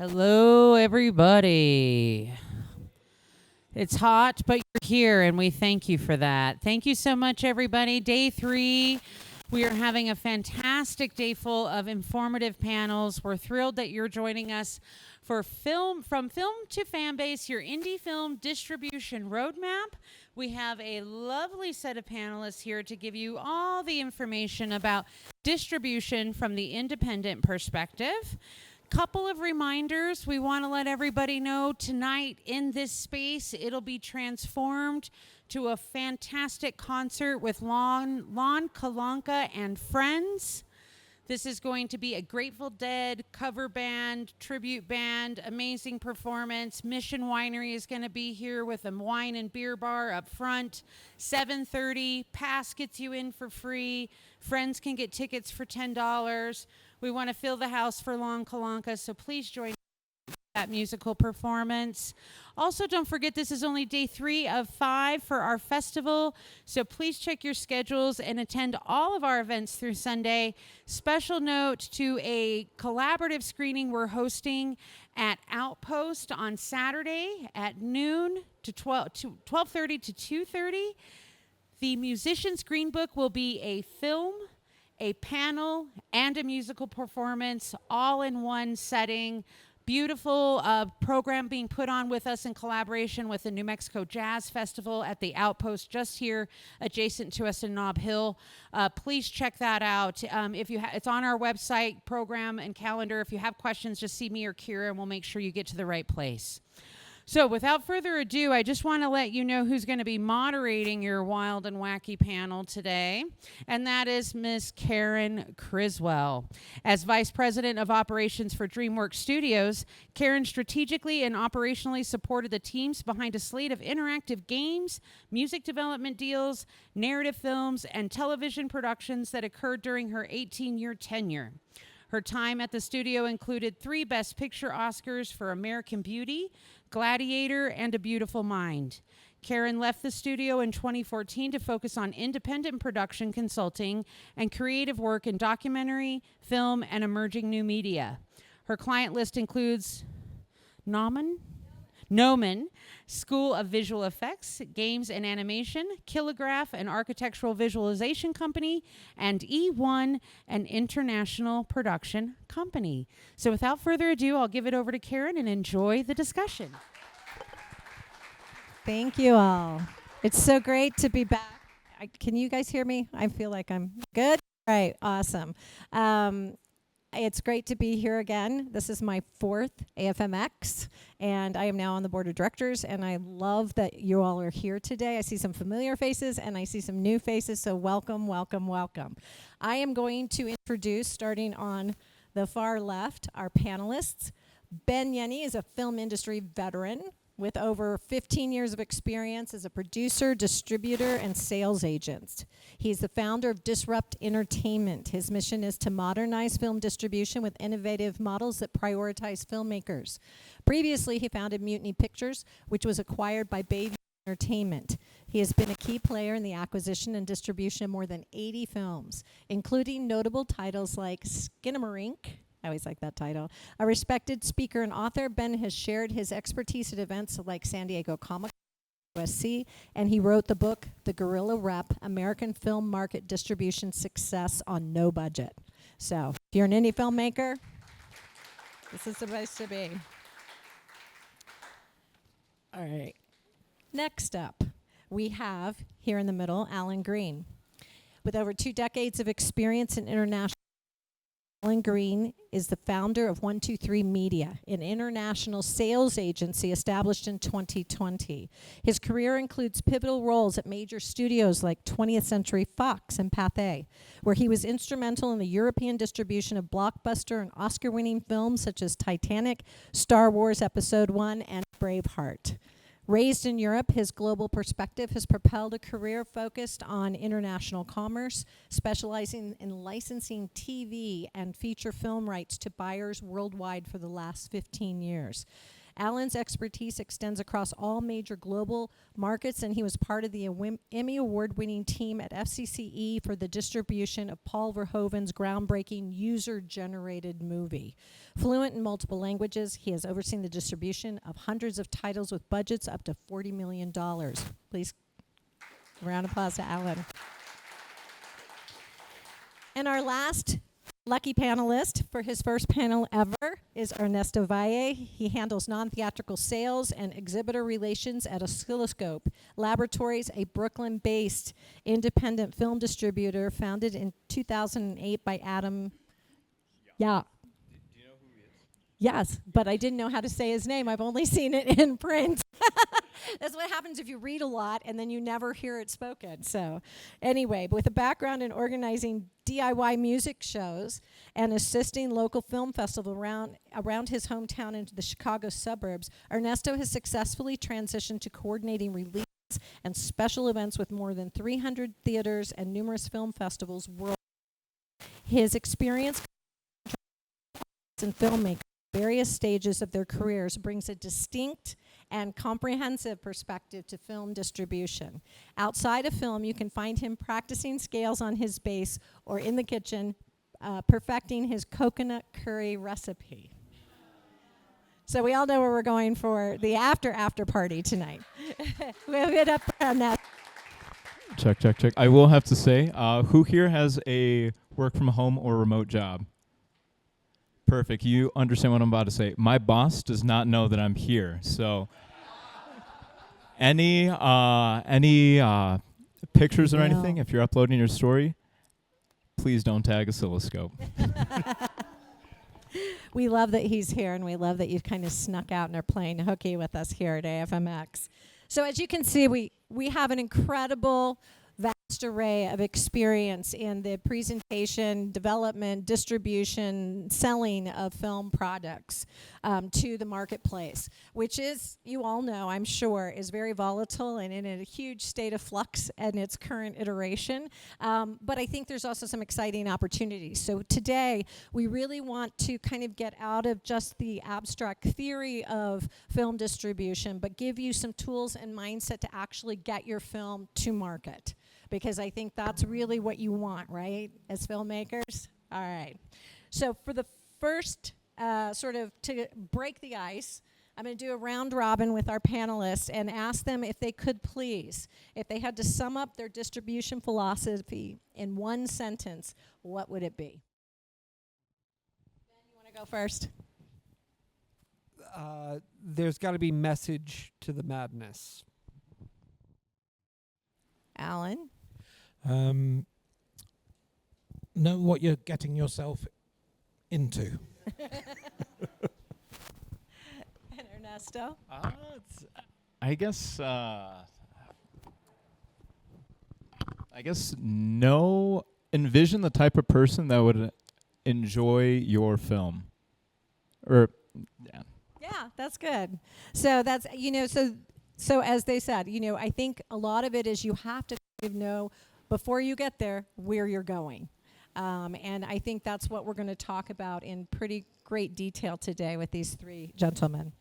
Hello, everybody. It's hot, but you're here, and we thank you for that. Thank you so much, everybody. Day 3. We are having a fantastic day full of informative panels. We're thrilled that you're joining us for From Film to Fanbase, your indie film distribution roadmap. We have a lovely set of panelists here to give you all the information about distribution from the independent perspective. Couple of reminders. We want to let everybody know tonight in this space, it'll be transformed to a fantastic concert with Lon Kalanka and friends. This is going to be a Grateful Dead cover band, tribute band, amazing performance. Mission Winery is going to be here with a wine and beer bar up front. 7:30, pass gets you in for free. Friends can get tickets for $10. We want to fill the house for Lon Kalanka, so please join that musical performance. Also, don't forget this is only day 3 of 5 for our festival, so please check your schedules and attend all of our events through Sunday. Special note to a collaborative screening we're hosting at Outpost on Saturday at noon to 12:30 to 2:30. The Musician's Green Book will be a film, a panel, and a musical performance all in one setting. Beautiful program being put on with us in collaboration with the New Mexico Jazz Festival at the Outpost just here adjacent to us in Nob Hill. Please check that out. It's on our website program and calendar. If you have questions, just see me or Kira and we'll make sure you get to the right place. So without further ado, I just want to let you know who's going to be moderating your wild and wacky panel today, and that is Miss Karen Criswell. As Vice President of Operations for DreamWorks Studios, Karen strategically and operationally supported the teams behind a slate of interactive games, music development deals, narrative films, and television productions that occurred during her 18-year tenure. Her time at the studio included 3 Best Picture Oscars for American Beauty, Gladiator, and A Beautiful Mind. Karen left the studio in 2014 to focus on independent production consulting and creative work in documentary, film, and emerging new media. Her client list includes Noman School of Visual Effects, Games and Animation, Kilograph, an architectural visualization company, and E1, an international production company. So without further ado, I'll give it over to Karen and enjoy the discussion. Thank you all. It's so great to be back. Can you guys hear me? I feel like I'm good. All right, awesome. It's great to be here again. This is my 4th AFMX, and I am now on the board of directors, and I love that you all are here today. I see some familiar faces, and I see some new faces, so welcome, welcome, welcome. I am going to introduce, starting on the far left, our panelists. Ben Yennie is a film industry veteran with over 15 years of experience as a producer, distributor, and sales agent. He's the founder of Disrupt Entertainment. His mission is to modernize film distribution with innovative models that prioritize filmmakers. Previously, he founded Mutiny Pictures, which was acquired by Bayview Entertainment. He has been a key player in the acquisition and distribution of more than 80 films, including notable titles like Skinamarink. I always like that title. A respected speaker and author, Ben has shared his expertise at events like San Diego Comic Con, USC, and he wrote the book, The Guerrilla Rep, American Film Market Distribution Success on No Budget. So, if you're an indie filmmaker, this is the place to be. All right. Next up, we have, here in the middle, Alan Green. With over 2 decades of experience in international, Alan Green is the founder of 123 Media, an international sales agency established in 2020. His career includes pivotal roles at major studios like 20th Century Fox and Pathé, where he was instrumental in the European distribution of blockbuster and Oscar-winning films such as Titanic, Star Wars Episode I, and Braveheart. Raised in Europe, his global perspective has propelled a career focused on international commerce, specializing in licensing TV and feature film rights to buyers worldwide for the last 15 years. Alan's expertise extends across all major global markets, and he was part of the Emmy Award-winning team at FCCE for the distribution of Paul Verhoeven's groundbreaking user-generated movie. Fluent in multiple languages, he has overseen the distribution of hundreds of titles with budgets up to $40 million. Please, a round of applause to Alan. And our last lucky panelist for his first panel ever is Ernesto Valle. He handles non-theatrical sales and exhibitor relations at Oscilloscope Laboratories, a Brooklyn-based independent film distributor founded in 2008 by Adam. Yeah. Do you know who he is? Yes, but I didn't know how to say his name. I've only seen it in print. That's what happens if you read a lot and then you never hear it spoken. So anyway, with a background in organizing DIY music shows and assisting local film festivals around his hometown into the Chicago suburbs, Ernesto has successfully transitioned to coordinating releases and special events with more than 300 theaters and numerous film festivals worldwide. His experience in filmmaking various stages of their careers brings a distinct and comprehensive perspective to film distribution. Outside of film, you can find him practicing scales on his bass or in the kitchen, perfecting his coconut curry recipe. So we all know where we're going for the after party tonight. We'll get up on that. Check. I will have to say, who here has a work from home or remote job? Perfect. You understand what I'm about to say. My boss does not know that I'm here. So any pictures or anything, if you're uploading your story, please don't tag Oscilloscope. We love that he's here, and we love that you've kind of snuck out and are playing hooky with us here at AFMX. So as you can see, we have an incredible vast array of experience in the presentation, development, distribution, selling of film products to the marketplace, which is, you all know, I'm sure, is very volatile and in a huge state of flux in its current iteration. But I think there's also some exciting opportunities. So today, we really want to kind of get out of just the abstract theory of film distribution, but give you some tools and mindset to actually get your film to market. Because I think that's really what you want, right, as filmmakers? All right. So for the first sort of to break the ice, I'm going to do a round robin with our panelists and ask them if they could please, if they had to sum up their distribution philosophy in one sentence, what would it be? Ben, you want to go first? There's got to be message to the madness. Alan? Know what you're getting yourself into. And Ernesto? I guess envision the type of person that would enjoy your film. Yeah. Yeah, that's good. So that's, so as they said, I think a lot of it is you have to know before you get there where you're going. And I think that's what we're going to talk about in pretty great detail today with these three gentlemen.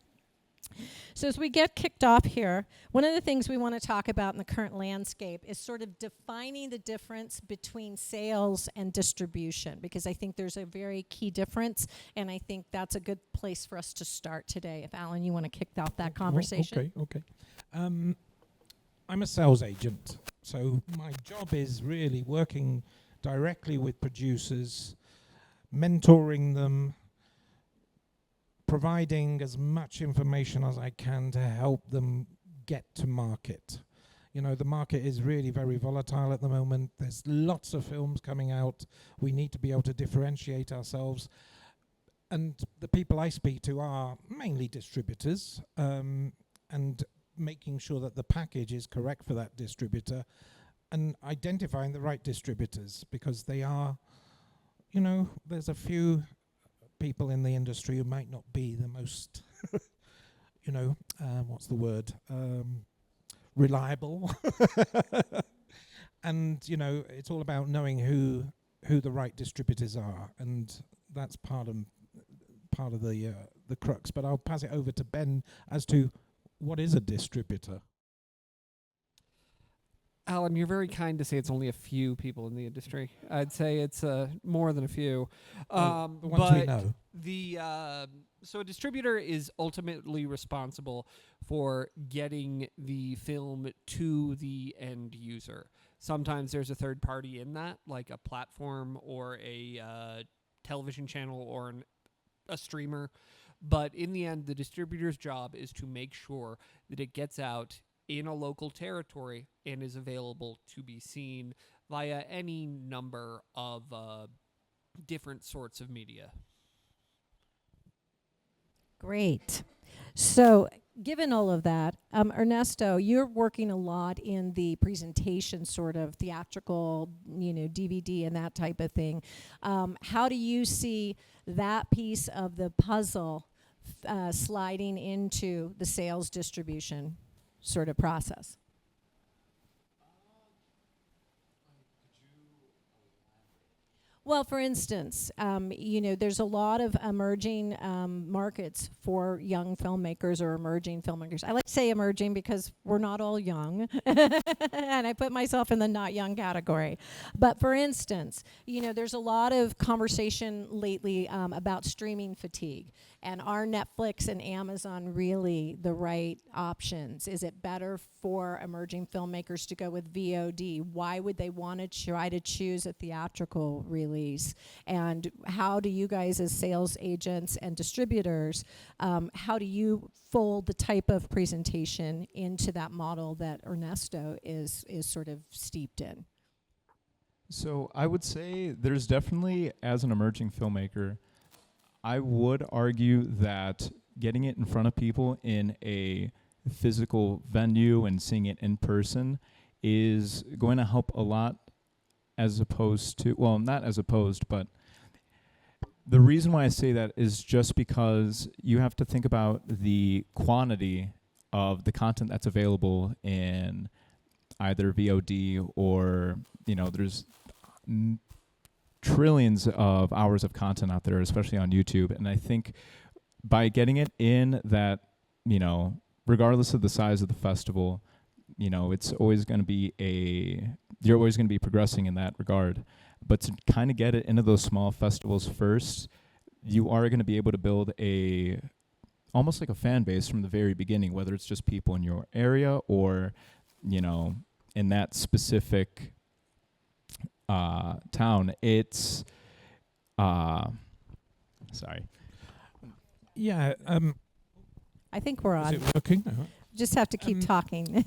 So as we get kicked off here, one of the things we want to talk about in the current landscape is sort of defining the difference between sales and distribution, because I think there's a very key difference, and I think that's a good place for us to start today. If Alan, you want to kick off that conversation. Okay. I'm a sales agent, so my job is really working directly with producers, mentoring them, providing as much information as I can to help them get to market. The market is really very volatile at the moment. There's lots of films coming out. We need to be able to differentiate ourselves. And the people I speak to are mainly distributors, and making sure that the package is correct for that distributor and identifying the right distributors, because they are, there's a few people in the industry who might not be the most, what's the word, reliable. And, it's all about knowing who the right distributors are, and that's part of the the crux, but I'll pass it over to Ben as to what is a distributor. Alan, you're very kind to say it's only a few people in the industry. I'd say it's more than a few. The ones we know. So a distributor is ultimately responsible for getting the film to the end user. Sometimes there's a third party in that, like a platform or a television channel or a streamer. But in the end, the distributor's job is to make sure that it gets out in a local territory and is available to be seen via any number of different sorts of media. Great. So, given all of that, Ernesto, you're working a lot in the presentation, sort of theatrical, DVD and that type of thing. How do you see that piece of the puzzle sliding into the sales distribution sort of process? Well, for instance, there's a lot of emerging markets for young filmmakers or emerging filmmakers. I like to say emerging because we're not all young, and I put myself in the not young category. But for instance, there's a lot of conversation lately about streaming fatigue. And are Netflix and Amazon really the right options? Is it better for emerging filmmakers to go with VOD? Why would they want to try to choose a theatrical release? And how do you guys as sales agents and distributors, how do you fold the type of presentation into that model that Ernesto is sort of steeped in? So I would say there's definitely, as an emerging filmmaker, I would argue that getting it in front of people in a physical venue and seeing it in person is going to help a lot, as opposed to, well, not as opposed, but the reason why I say that is just because you have to think about the quantity of the content that's available in either VOD or, there's trillions of hours of content out there, especially on YouTube. And I think by getting it in that, regardless of the size of the festival, it's always going to be you're always going to be progressing in that regard. But to kind of get it into those small festivals first, you are going to be able to build almost like a fan base from the very beginning, whether it's just people in your area or, in that specific town. It's sorry. Yeah. I think we're on. Is it working? No. Just have to keep talking.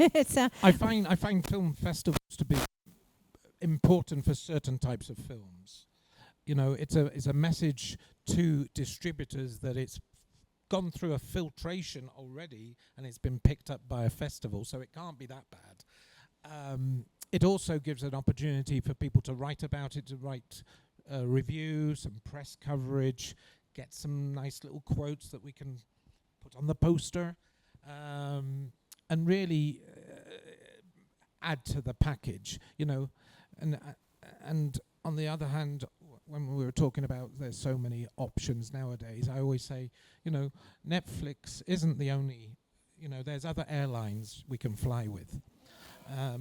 I find film festivals to be important for certain types of films. It's a message to distributors that it's gone through a filtration already and it's been picked up by a festival, so it can't be that bad. It also gives an opportunity for people to write about it, to write reviews, some press coverage, get some nice little quotes that we can put on the poster, and really add to the package, And on the other hand, when we were talking about there's so many options nowadays, I always say, Netflix isn't the only, there's other airlines we can fly with. I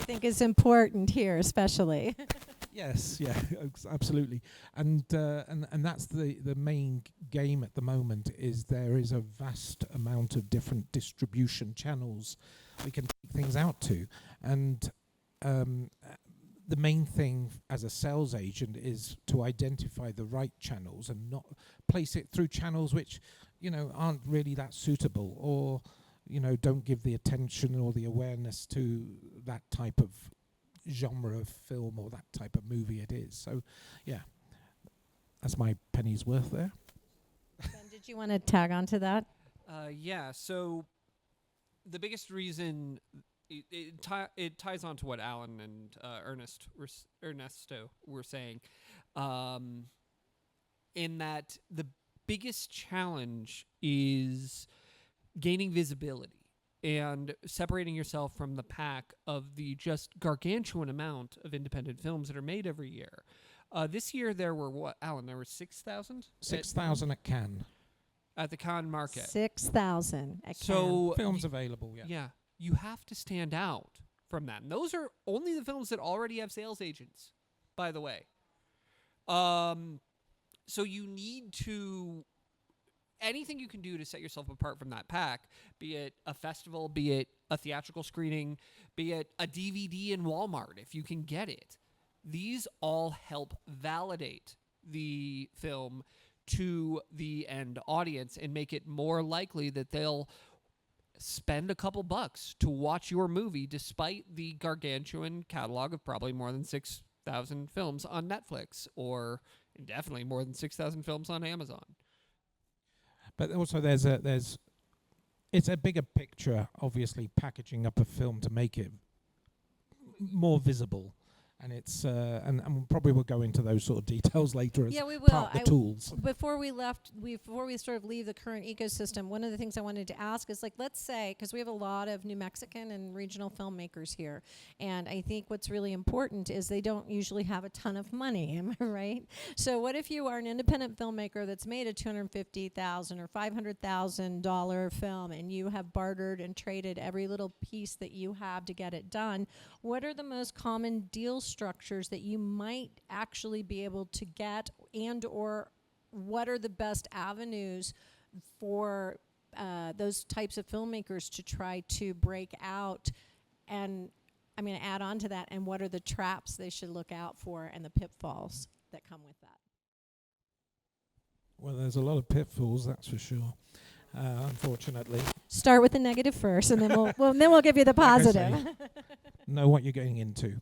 think is important here, especially. Yes, yeah, absolutely, and that's the main game at the moment. Is there is a vast amount of different distribution channels we can take things out to, and the main thing as a sales agent is to identify the right channels and not place it through channels which aren't really that suitable or don't give the attention or the awareness to that type of genre of film or that type of movie it is. So, yeah, that's my penny's worth there. Ben, did you want to tag on to that? Yeah, so the biggest reason it ties on to what Alan and Ernesto were saying, in that the biggest challenge is gaining visibility and separating yourself from the pack of the just gargantuan amount of independent films that are made every year. This year there were what, Alan? There were 6,000? 6,000 at Cannes. At the Cannes market. 6,000 at Cannes. So Films available, yeah. yeah, you have to stand out from that. And those are only the films that already have sales agents, by the way. So you need to, anything you can do to set yourself apart from that pack, be it a festival, be it a theatrical screening, be it a DVD in Walmart, if you can get it. These all help validate the film to the end audience and make it more likely that they'll spend a couple bucks to watch your movie despite the gargantuan catalog of probably more than 6,000 films on Netflix, or definitely more than 6,000 films on Amazon. But also it's a bigger picture, obviously, packaging up a film to make it more visible. And it's and probably we'll go into those sort of details later as we will. part of the tools. Before we sort of leave the current ecosystem, one of the things I wanted to ask is, like, let's say, because we have a lot of New Mexican and regional filmmakers here, and I think what's really important is they don't usually have a ton of money. Am I right? So what if you are an independent filmmaker that's made a $250,000 or $500,000 film, and you have bartered and traded every little piece that you have to get it done? What are the most common deal structures that you might actually be able to get, and or what are the best avenues for those types of filmmakers to try to break out? And I'm going to add on to that, and what are the traps they should look out for and the pitfalls that come with that? Well, there's a lot of pitfalls, that's for sure. Unfortunately, start with the negative first, and then we'll give you the positive. Like I say, know what you're getting into.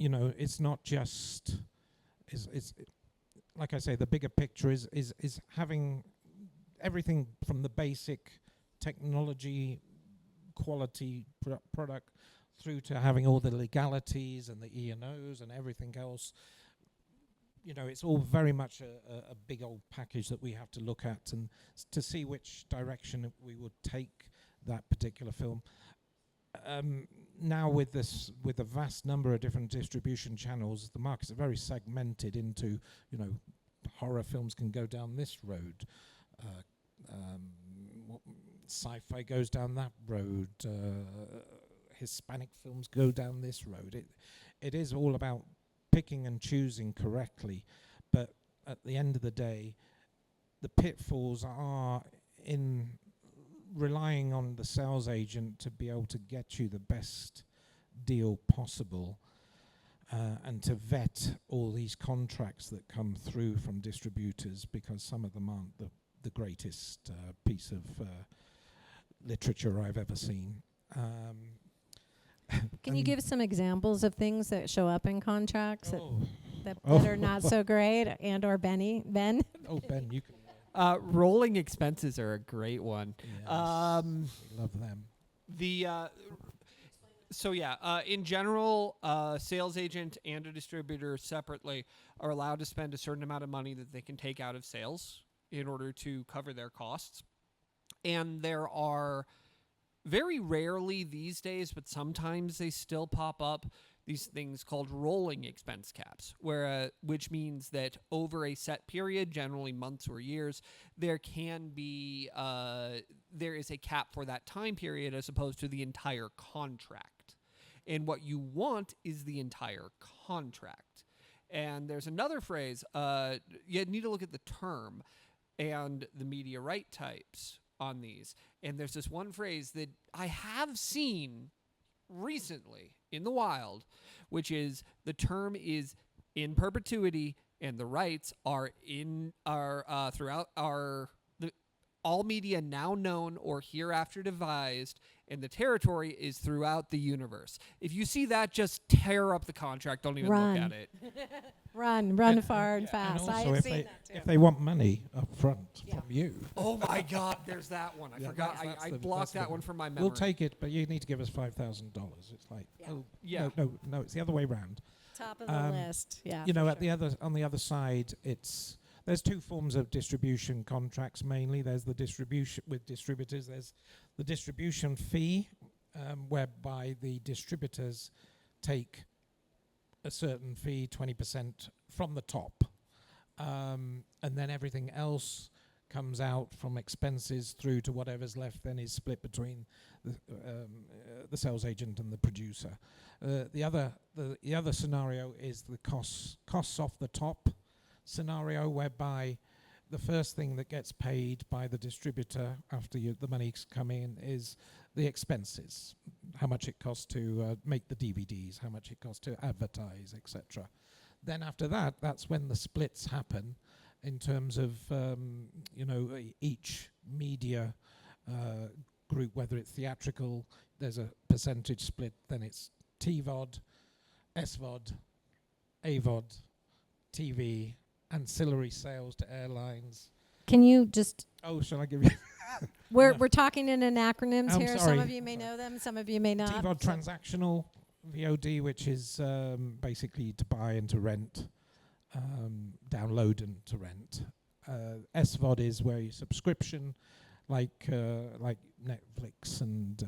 It's not just. It's like I say, the bigger picture is having everything from the basic technology, quality product, through to having all the legalities and the E&Os and everything else. It's all very much a big old package that we have to look at and to see which direction we would take that particular film. Now with a vast number of different distribution channels, the markets are very segmented into, horror films can go down this road, sci-fi goes down that road, Hispanic films go down this road. It is all about picking and choosing correctly, but at the end of the day, the pitfalls are in relying on the sales agent to be able to get you the best deal possible, and to vet all these contracts that come through from distributors, because some of them aren't the greatest piece of literature I've ever seen. Can you give some examples of things that show up in contracts that are not so great, and or Ben? Oh, Ben, you can. Rolling expenses are a great one. Yes, love them. In general, sales agent and a distributor separately are allowed to spend a certain amount of money that they can take out of sales in order to cover their costs. And there are very rarely these days, but sometimes they still pop up, these things called rolling expense caps, which means that over a set period, generally months or years, there is a cap for that time period as opposed to the entire contract. And what you want is the entire contract. And there's another phrase, you need to look at the term and the media right types on these. And there's this one phrase that I have seen recently in the wild, which is the term is in perpetuity and the rights are throughout all media now known or hereafter devised, and the territory is throughout the universe. If you see that, just tear up the contract. Don't even look at it. Run far and fast. And I also have seen that too. if they want money up front from you, Oh my God, there's that one. I forgot. I blocked that one from my memory. we'll take it, but you need to give us $5,000. It's like, no, it's the other way round. Top of the list. Yeah. On the other side, there's two forms of distribution contracts mainly. There's the distribution with distributors. There's the distribution fee, whereby the distributors take a certain fee, 20% from the top. And then everything else comes out from expenses through to whatever's left, then is split between the sales agent and the producer. The other scenario is the costs off the top scenario, whereby the first thing that gets paid by the distributor after the money's come in is the expenses, how much it costs to make the DVDs, how much it costs to advertise, etc. Then after that, that's when the splits happen in terms of each media group, whether it's theatrical, there's a percentage split, then it's TVOD, SVOD, AVOD, TV, ancillary sales to airlines. Can you just... Oh, shall I give you... We're acronyms in acronyms I'm here. sorry. Some of you may know them, some of you may not. TVOD, transactional, VOD, which is basically to buy and to rent, download and to rent. SVOD is where you subscription, like Netflix and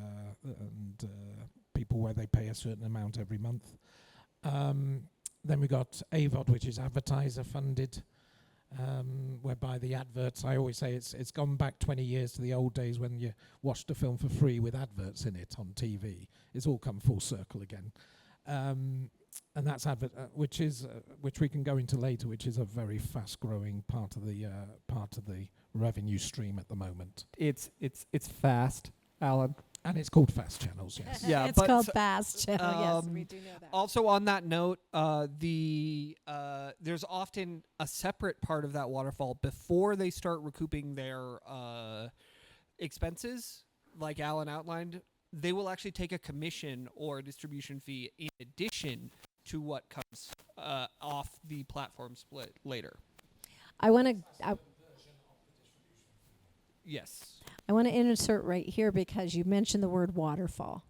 people where they pay a certain amount every month. Then we got AVOD, which is advertiser funded, whereby the adverts, I always say it's gone back 20 years to the old days when you watched a film for free with adverts in it on TV. It's all come full circle again. And that's which we can go into later, which is a very fast-growing part of the revenue stream at the moment. It's fast, Alan. And it's called fast channels, yes. Yeah, it's called fast channel. Yes, we do know that. Also, on that note, there's often a separate part of that waterfall before they start recouping their expenses, like Alan outlined. They will actually take a commission or a distribution fee in addition to what comes off the platform split later. I want to... Yes. I want to insert right here because you mentioned the word waterfall.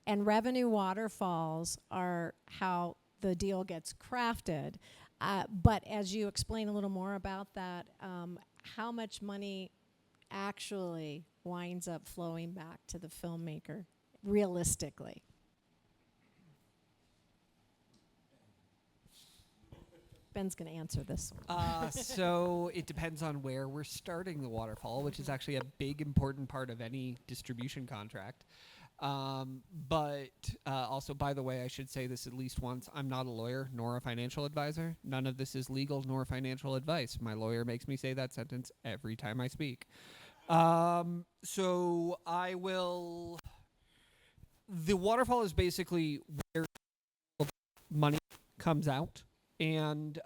And revenue waterfalls are how the deal gets crafted. But as you explain a little more about that, how much money actually winds up flowing back to the filmmaker, realistically? Ben's going to answer this one. So it depends on where we're starting the waterfall, which is actually a big, important part of any distribution contract. But also, by the way, I should say this at least once. I'm not a lawyer nor a financial advisor. None of this is legal nor financial advice. My lawyer makes me say that sentence every time I speak. So I will... The waterfall is basically where money comes out. And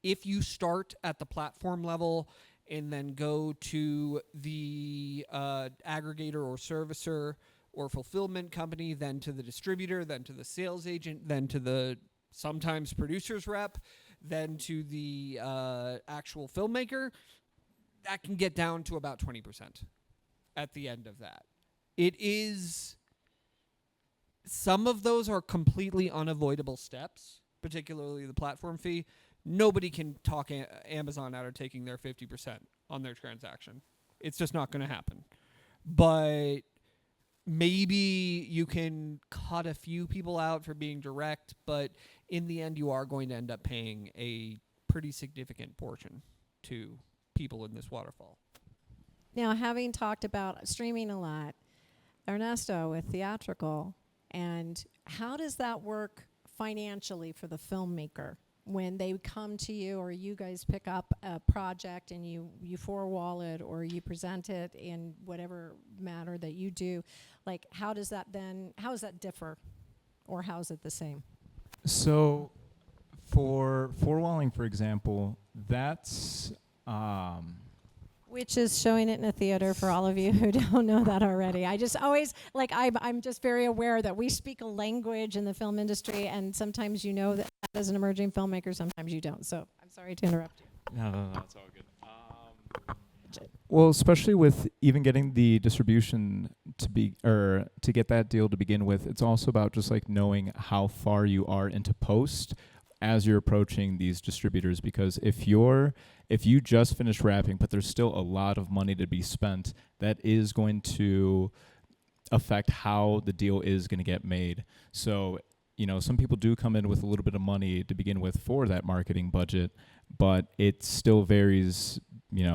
if you start at the platform level and then go to the aggregator or servicer or fulfillment company, then to the distributor, then to the sales agent, then to the sometimes producer's rep, then to the actual filmmaker, that can get down to about 20% at the end of that. It is... Some of those are completely unavoidable steps, particularly the platform fee. Nobody can talk Amazon out of taking their 50% on their transaction. It's just not going to happen. But maybe you can cut a few people out for being direct, but in the end, you are going to end up paying a pretty significant portion to people in this waterfall. Now, having talked about streaming a lot, Ernesto with theatrical, and how does that work financially for the filmmaker when they come to you or you guys pick up a project and you four-wall it or you present it in whatever manner that you do? Like, how does that differ, or how is it the same? So for four-walling, for example, that's... Which is showing it in a theater for all of you who don't know that already. I just always, I'm just very aware that we speak a language in the film industry, and sometimes you know that as an emerging filmmaker, sometimes you don't. So I'm sorry to interrupt you. No, it's all good. Well, especially with even getting the distribution to get that deal to begin with, it's also about just like knowing how far you are into post as you're approaching these distributors, because if you just finished wrapping but there's still a lot of money to be spent, that is going to affect how the deal is going to get made. So some people do come in with a little bit of money to begin with for that marketing budget, but it still varies,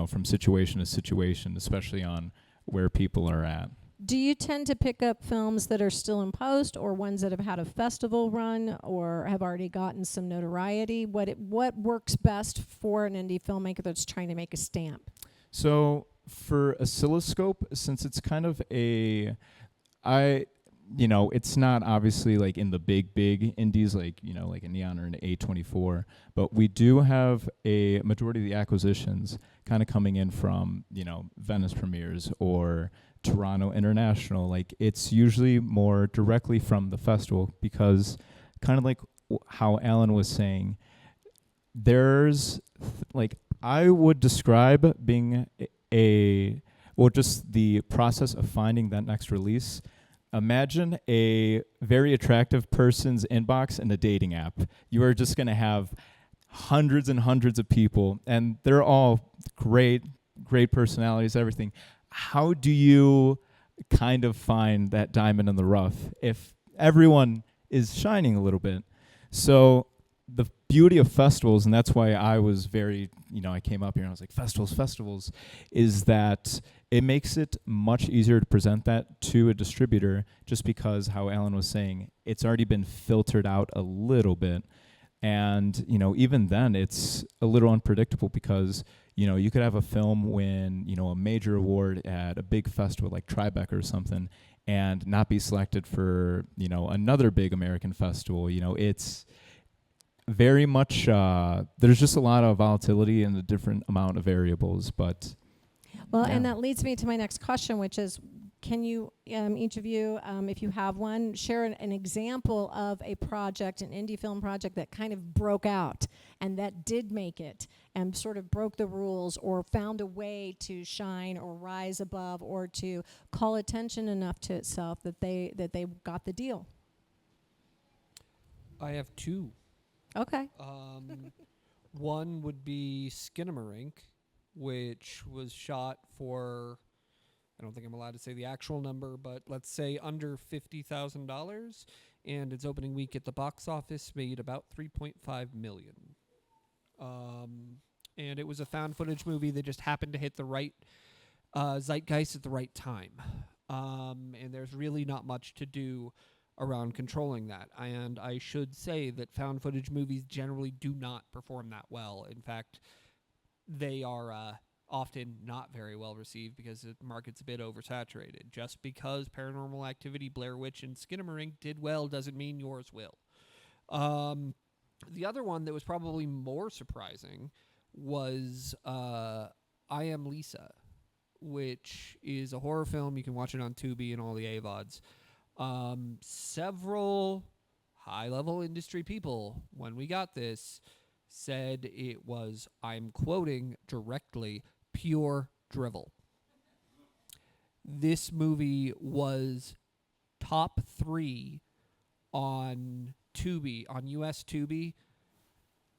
from situation to situation, especially on where people are at. Do you tend to pick up films that are still in post, or ones that have had a festival run, or have already gotten some notoriety? What works best for an indie filmmaker that's trying to make a stamp? So for Oscilloscope, since it's kind of it's not obviously like in the big indies like a Neon or an A24, but we do have a majority of the acquisitions kind of coming in from, Venice premieres or Toronto International. Like, it's usually more directly from the festival, because kind of like how Alan was saying, there's I would describe being just the process of finding that next release. Imagine a very attractive person's inbox in a dating app. You are just going to have hundreds and hundreds of people, and they're all great personalities, everything. How do you kind of find that diamond in the rough if everyone is shining a little bit? So the beauty of festivals, and that's why I was very, I came up here and I was like, festivals, is that it makes it much easier to present that to a distributor, just because, how Alan was saying, it's already been filtered out a little bit. And, even then it's a little unpredictable, because, you could have a film win, a major award at a big festival like Tribeca or something, and not be selected for, another big American festival. It's very much, there's just a lot of volatility and a different amount of variables, but... Well, yeah. and that leads me to my next question, which is, can you, each of you, if you have one, share an example of a project, an indie film project that kind of broke out and that did make it and sort of broke the rules, or found a way to shine or rise above, or to call attention enough to itself that they got the deal? I have two. Okay. One would be Skinamarink, which was shot for, I don't think I'm allowed to say the actual number, but let's say under $50,000, and its opening week at the box office made about $3.5 million. And it was a found footage movie that just happened to hit the right zeitgeist at the right time. And there's really not much to do around controlling that. And I should say that found footage movies generally do not perform that well. In fact, they are often not very well received because the market's a bit oversaturated. Just because Paranormal Activity, Blair Witch, and Skinamarink did well doesn't mean yours will. The other one that was probably more surprising was I Am Lisa, which is a horror film. You can watch it on Tubi and all the AVODs. Several high-level industry people, when we got this, said it was, I'm quoting directly, pure drivel. This movie was top 3 on Tubi, on US Tubi,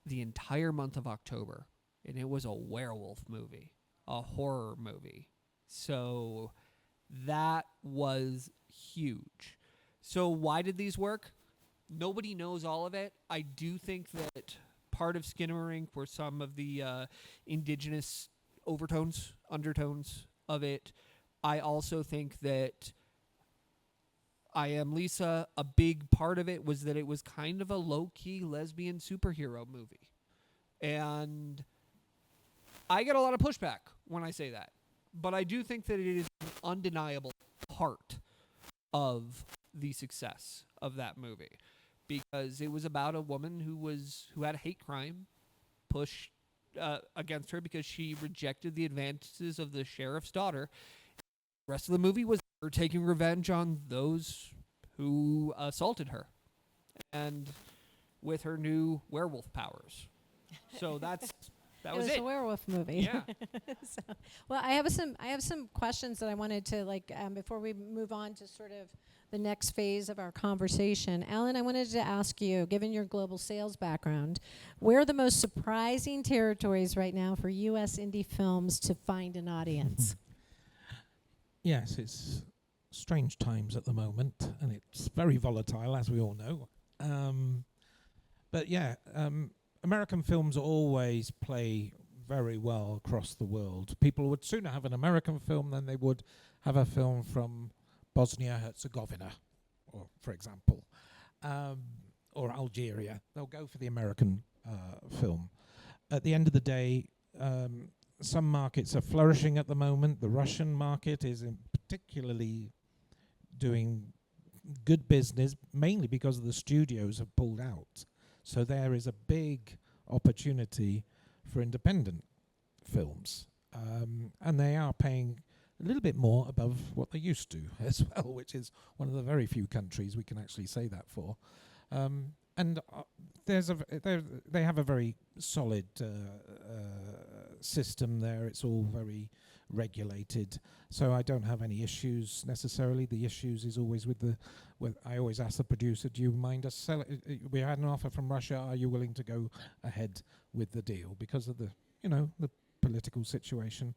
the entire month of October. And it was a werewolf movie, a horror movie. So that was huge. So why did these work? Nobody knows all of it. I do think that part of Skinamarink were some of the indigenous undertones of it. I also think that I Am Lisa, a big part of it was that it was kind of a low-key lesbian superhero movie. And I get a lot of pushback when I say that. But I do think that it is an undeniable part of the success of that movie. Because it was about a woman who had a hate crime pushed against her because she rejected the advances of the sheriff's daughter. The rest of the movie was her taking revenge on those who assaulted her, and with her new werewolf powers. So that was it. It was a werewolf movie. Yeah. Well, I have some questions that I wanted to before we move on to sort of the next phase of our conversation. Alan, I wanted to ask you, given your global sales background, where are the most surprising territories right now for U.S. indie films to find an audience? Yes, it's strange times at the moment, and it's very volatile, as we all know. But yeah, American films always play very well across the world. People would sooner have an American film than they would have a film from Bosnia-Herzegovina, or for example, or Algeria. They'll go for the American film. At the end of the day, some markets are flourishing at the moment. The Russian market is particularly doing good business, mainly because the studios have pulled out. So there is a big opportunity for independent films. And they are paying a little bit more above what they used to as well, which is one of the very few countries we can actually say that for. And they have a very solid system there. It's all very regulated, so I don't have any issues necessarily. The issues is always I always ask the producer, do you mind us sell it? We had an offer from Russia, are you willing to go ahead with the deal? Because of the political situation.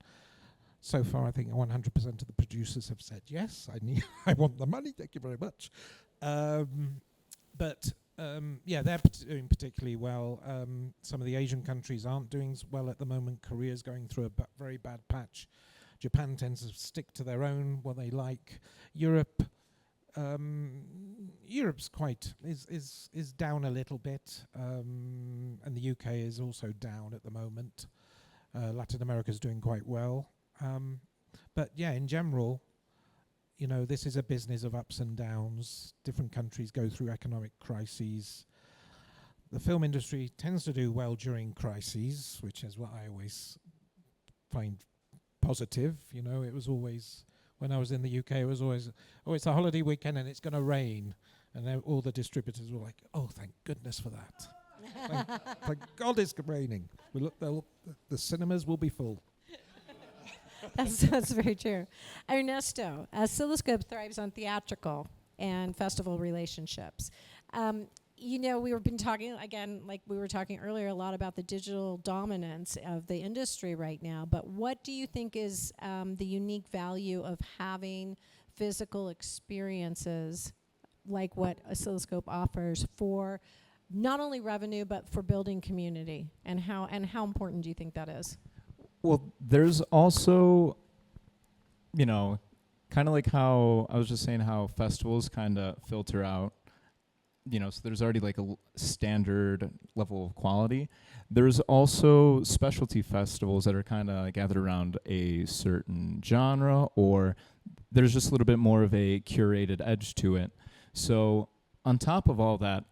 So far, I think 100% of the producers have said yes. I want the money. Thank you very much. But they're doing particularly well. Some of the Asian countries aren't doing well at the moment. Korea's going through a very bad patch. Japan tends to stick to their own, what they like. Europe's is down a little bit, and the UK is also down at the moment. Latin America's doing quite well. But yeah, in general, this is a business of ups and downs. Different countries go through economic crises. The film industry tends to do well during crises, which is what I always find positive. It was always, when I was in the UK, it was always, it's a holiday weekend and it's going to rain. And then all the distributors were like, oh, thank goodness for that. thank God it's raining. The cinemas will be full. That's very true. Ernesto, Oscilloscope thrives on theatrical and festival relationships. We've been talking, again, like we were talking earlier, a lot about the digital dominance of the industry right now, but what do you think is the unique value of having physical experiences like what Oscilloscope offers for not only revenue, but for building community? And how important do you think that is? Well, there's also, kind of like how I was just saying how festivals kind of filter out, so there's already like a standard level of quality. There's also specialty festivals that are kind of gathered around a certain genre, or there's just a little bit more of a curated edge to it. So on top of all that,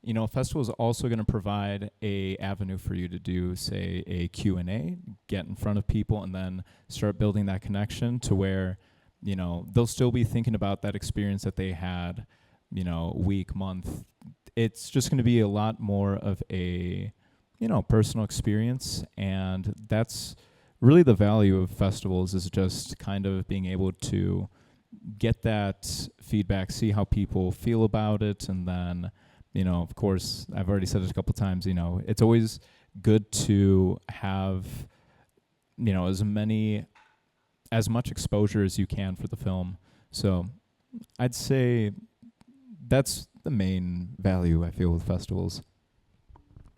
a festival is also going to provide a avenue for you to do, say, a Q&A, get in front of people, and then start building that connection to where, they'll still be thinking about that experience that they had, week, month. It's just going to be a lot more of a, personal experience, and that's really the value of festivals, is just kind of being able to get that feedback, see how people feel about it, and then of course, I've already said it a couple times, it's always good to have, as much exposure as you can for the film. So I'd say that's the main value I feel with festivals.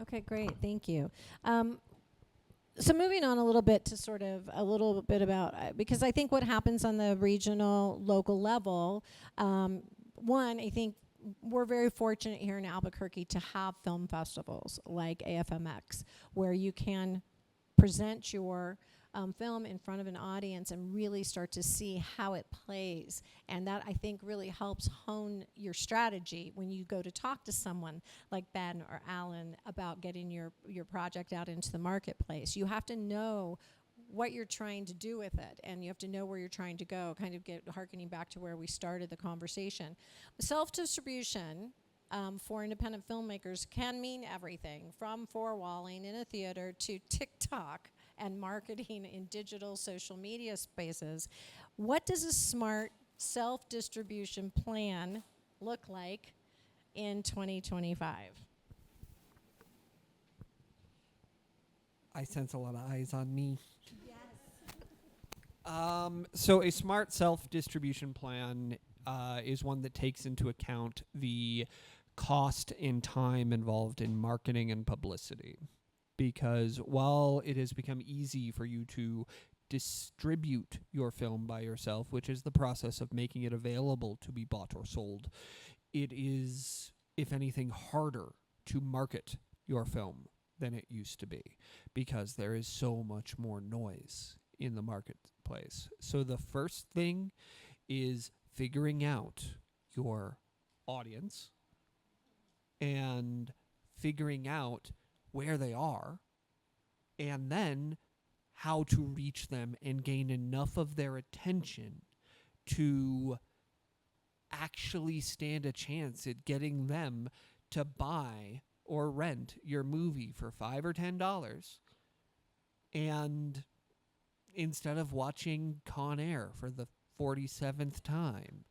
Okay, great. Thank you. So moving on a little bit to sort of a little bit about, because I think what happens on the regional, local level, I think we're very fortunate here in Albuquerque to have film festivals like AFMX, where you can present your film in front of an audience and really start to see how it plays. And that, I think, really helps hone your strategy when you go to talk to someone like Ben or Alan about getting your project out into the marketplace. You have to know what you're trying to do with it, and you have to know where you're trying to go, kind of harkening back to where we started the conversation. Self-distribution for independent filmmakers can mean everything, from four-walling in a theater to TikTok and marketing in digital social media spaces. What does a smart self-distribution plan look like in 2025? I sense a lot of eyes on me. So a smart self-distribution plan is one that takes into account the cost and time involved in marketing and publicity. Because while it has become easy for you to distribute your film by yourself, which is the process of making it available to be bought or sold, it is, if anything, harder to market your film than it used to be, because there is so much more noise in the marketplace. So the first thing is figuring out your audience and figuring out where they are, and then how to reach them and gain enough of their attention to actually stand a chance at getting them to buy or rent your movie for $5 or $10, and instead of watching Con Air for the 47th time.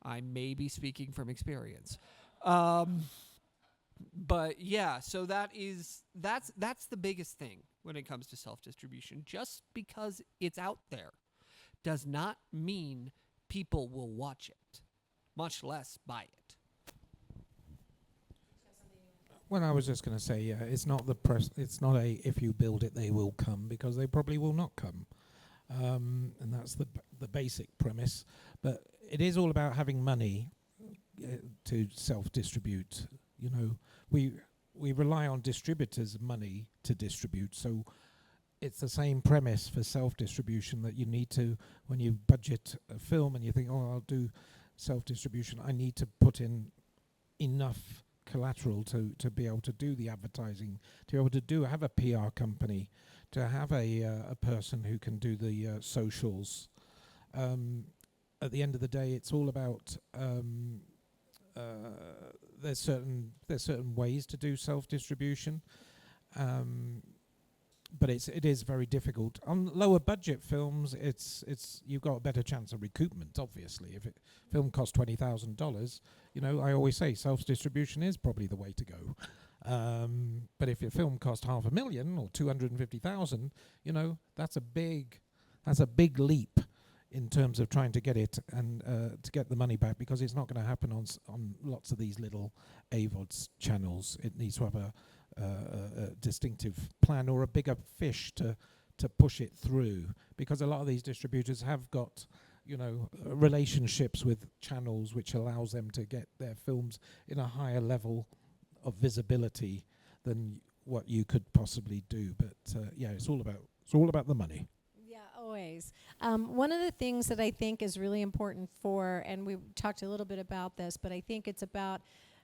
I may be speaking from experience. But yeah, so that's the biggest thing when it comes to self-distribution. Just because it's out there does not mean people will watch it, much less buy it. Well, I was just going to say, yeah, it's not it's not a if you build it they will come, because they probably will not come, and that's the basic premise. But it is all about having money to self-distribute. You know, we rely on distributors' money to distribute, so it's the same premise for self-distribution, that you need to, when you budget a film and you think, oh, I'll do self-distribution, I need to put in enough collateral to be able to do the advertising, to be able to have a PR company, to have a person who can do the socials. At the end of the day, it's all about there's certain ways to do self-distribution, but it is very difficult. On lower budget films, it's you've got a better chance of recoupment. Obviously, if film costs $20,000, you know, I always say self-distribution is probably the way to go. But if your film cost $500,000 or $250,000, you know, that's a big leap in terms of trying to get it and to get the money back, because it's not going to happen on lots of these little AVODs channels. It needs to have a distinctive plan or a bigger fish to push it through, because a lot of these distributors have got, you know, relationships with channels which allows them to get their films in a higher level of visibility than what you could possibly do. But yeah, it's all about the money. Yeah, always. One of the things that I think is really important and we talked a little bit about this, but I think it's about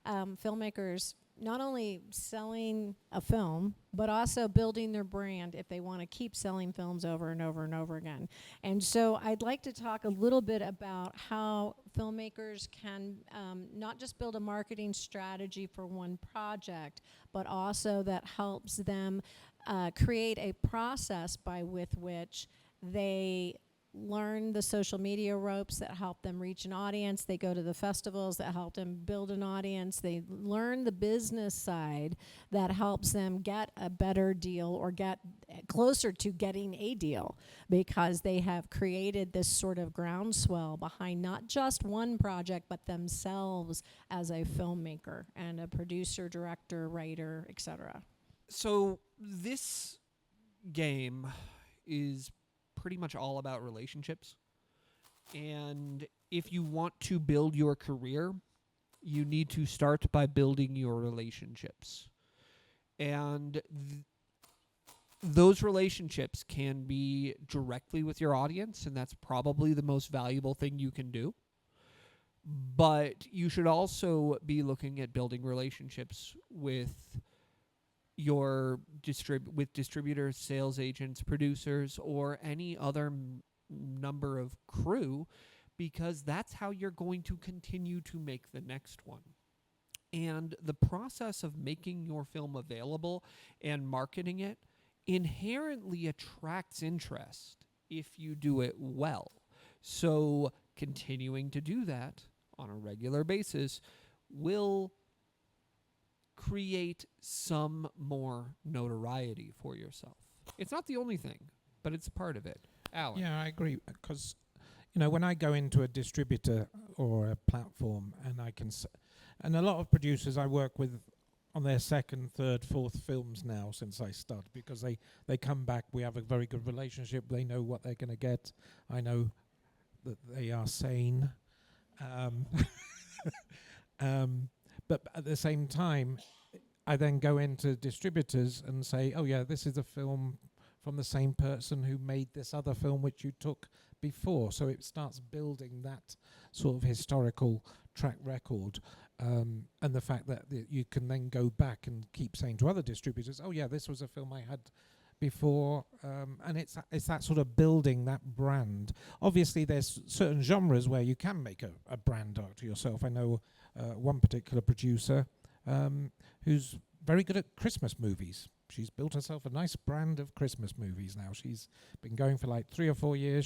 filmmakers not only selling a film, but also building their brand if they want to keep selling films over and over and over again. And so I'd like to talk a little bit about how filmmakers can not just build a marketing strategy for one project, but also that helps them create a process with which they learn the social media ropes that help them reach an audience. They go to the festivals that help them build an audience. They learn the business side that helps them get a better deal or get closer to getting a deal, because they have created this sort of groundswell behind not just one project, but themselves as a filmmaker and a producer, director, writer, etc. So this game is pretty much all about relationships. And if you want to build your career, you need to start by building your relationships. And those relationships can be directly with your audience, and that's probably the most valuable thing you can do. But you should also be looking at building relationships with your distributors, sales agents, producers, or any other number of crew, because that's how you're going to continue to make the next one. And the process of making your film available and marketing it inherently attracts interest if you do it well. So continuing to do that on a regular basis will create some more notoriety for yourself. It's not the only thing, but it's part of it. Alan. Yeah, I agree, because, you know, when I go into a distributor or a platform and And a lot of producers I work with on their second, third, fourth films now since I started, because they come back. We have a very good relationship. They know what they're going to get. I know that they are sane. But at the same time, I then go into distributors and say, oh yeah, this is a film from the same person who made this other film which you took before. So it starts building that sort of historical track record. And the fact that you can then go back and keep saying to other distributors, oh yeah, this was a film I had before. And it's that sort of building that brand. Obviously, there's certain genres where you can make a brand out to yourself. I know one particular producer who's very good at Christmas movies. She's built herself a nice brand of Christmas movies now. She's been going for like 3 or 4 years.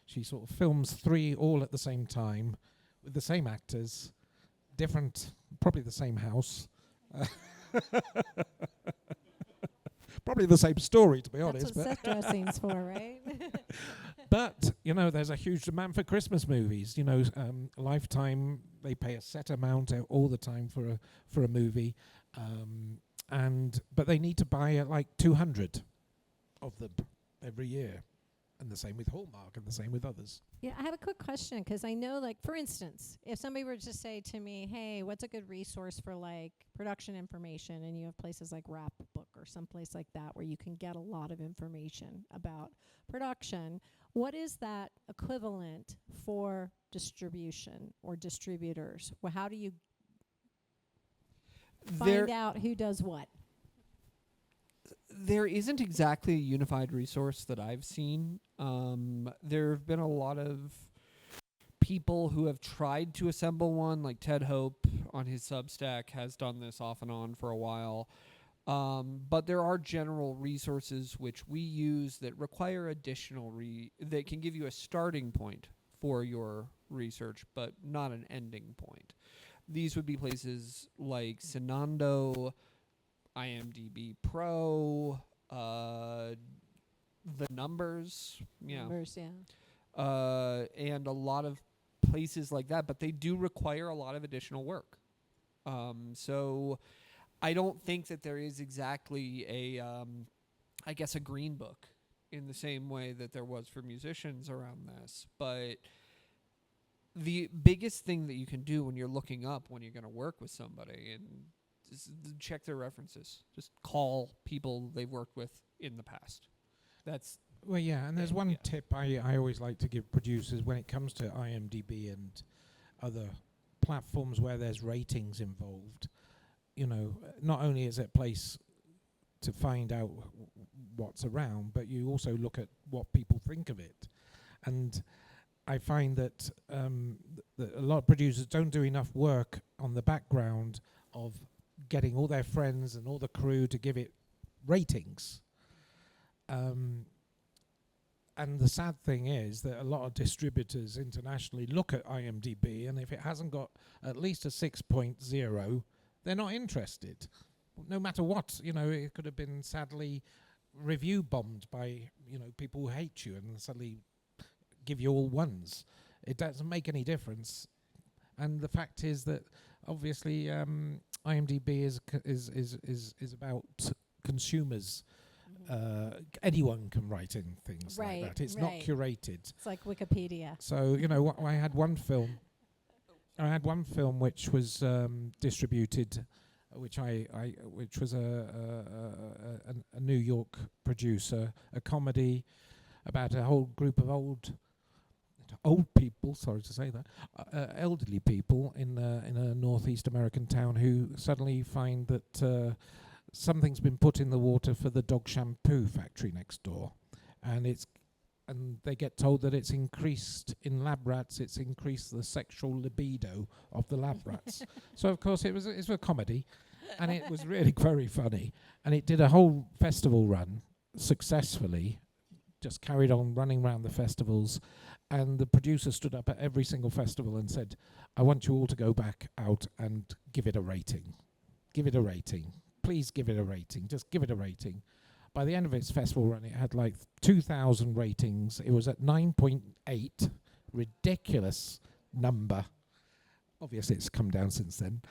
She sort of films 3 all at the same time with the same actors, different, probably the same house. Probably the same story, to be honest. That's what set dressing's for, right? But, there's a huge demand for Christmas movies. Lifetime, they pay a set amount all the time for a movie. But they need to buy like 200 of them every year. And the same with Hallmark and the same with others. Yeah, I have a quick question, because I know, like, for instance, if somebody were to say to me, hey, what's a good resource for, like, production information, and you have places like Rap Book or someplace like that where you can get a lot of information about production, what is that equivalent for distribution or distributors? Well, how do you find out who does what? There isn't exactly a unified resource that I've seen. There have been a lot of people who have tried to assemble one, like Ted Hope on his Substack has done this off and on for a while. But there are general resources which we use that require additional that can give you a starting point for your research, but not an ending point. These would be places like Sinando, IMDb Pro, the numbers, Numbers, yeah. and a lot of places like that, but they do require a lot of additional work. So I don't think that there is exactly a green book in the same way that there was for musicians around this. But the biggest thing that you can do when you're looking up when you're going to work with somebody and check their references. Just call people they've worked with in the past. That's and there's one tip I always like to give producers when it comes to IMDb and other platforms where there's ratings involved. Not only is it a place to find out what's around, but you also look at what people think of it. And I find that that a lot of producers don't do enough work on the background of getting all their friends and all the crew to give it ratings. And the sad thing is that a lot of distributors internationally look at IMDb, and if it hasn't got at least a 6.0, they're not interested. No matter what, it could have been sadly review bombed by, people who hate you and suddenly give you all ones. It doesn't make any difference. And the fact is that obviously IMDb is about consumers. Anyone can write in things like that. It's not curated. It's like Wikipedia. So I had one film. Which was distributed, which was a New York producer, a comedy about a whole group of old people. Sorry to say that, elderly people in a northeast American town who suddenly find that something's been put in the water for the dog shampoo factory next door, and they get told that it's increased in lab rats. It's increased the sexual libido of the lab rats. So of course it was a comedy, and it was really very funny, and it did a whole festival run successfully. Just carried on running around the festivals, and the producer stood up at every single festival and said, "I want you all to go back out and give it a rating. Give it a rating. Please give it a rating. Just give it a rating." By the end of its festival run, it had like 2,000 ratings. It was at 9.8, ridiculous number. Obviously, it's come down since then.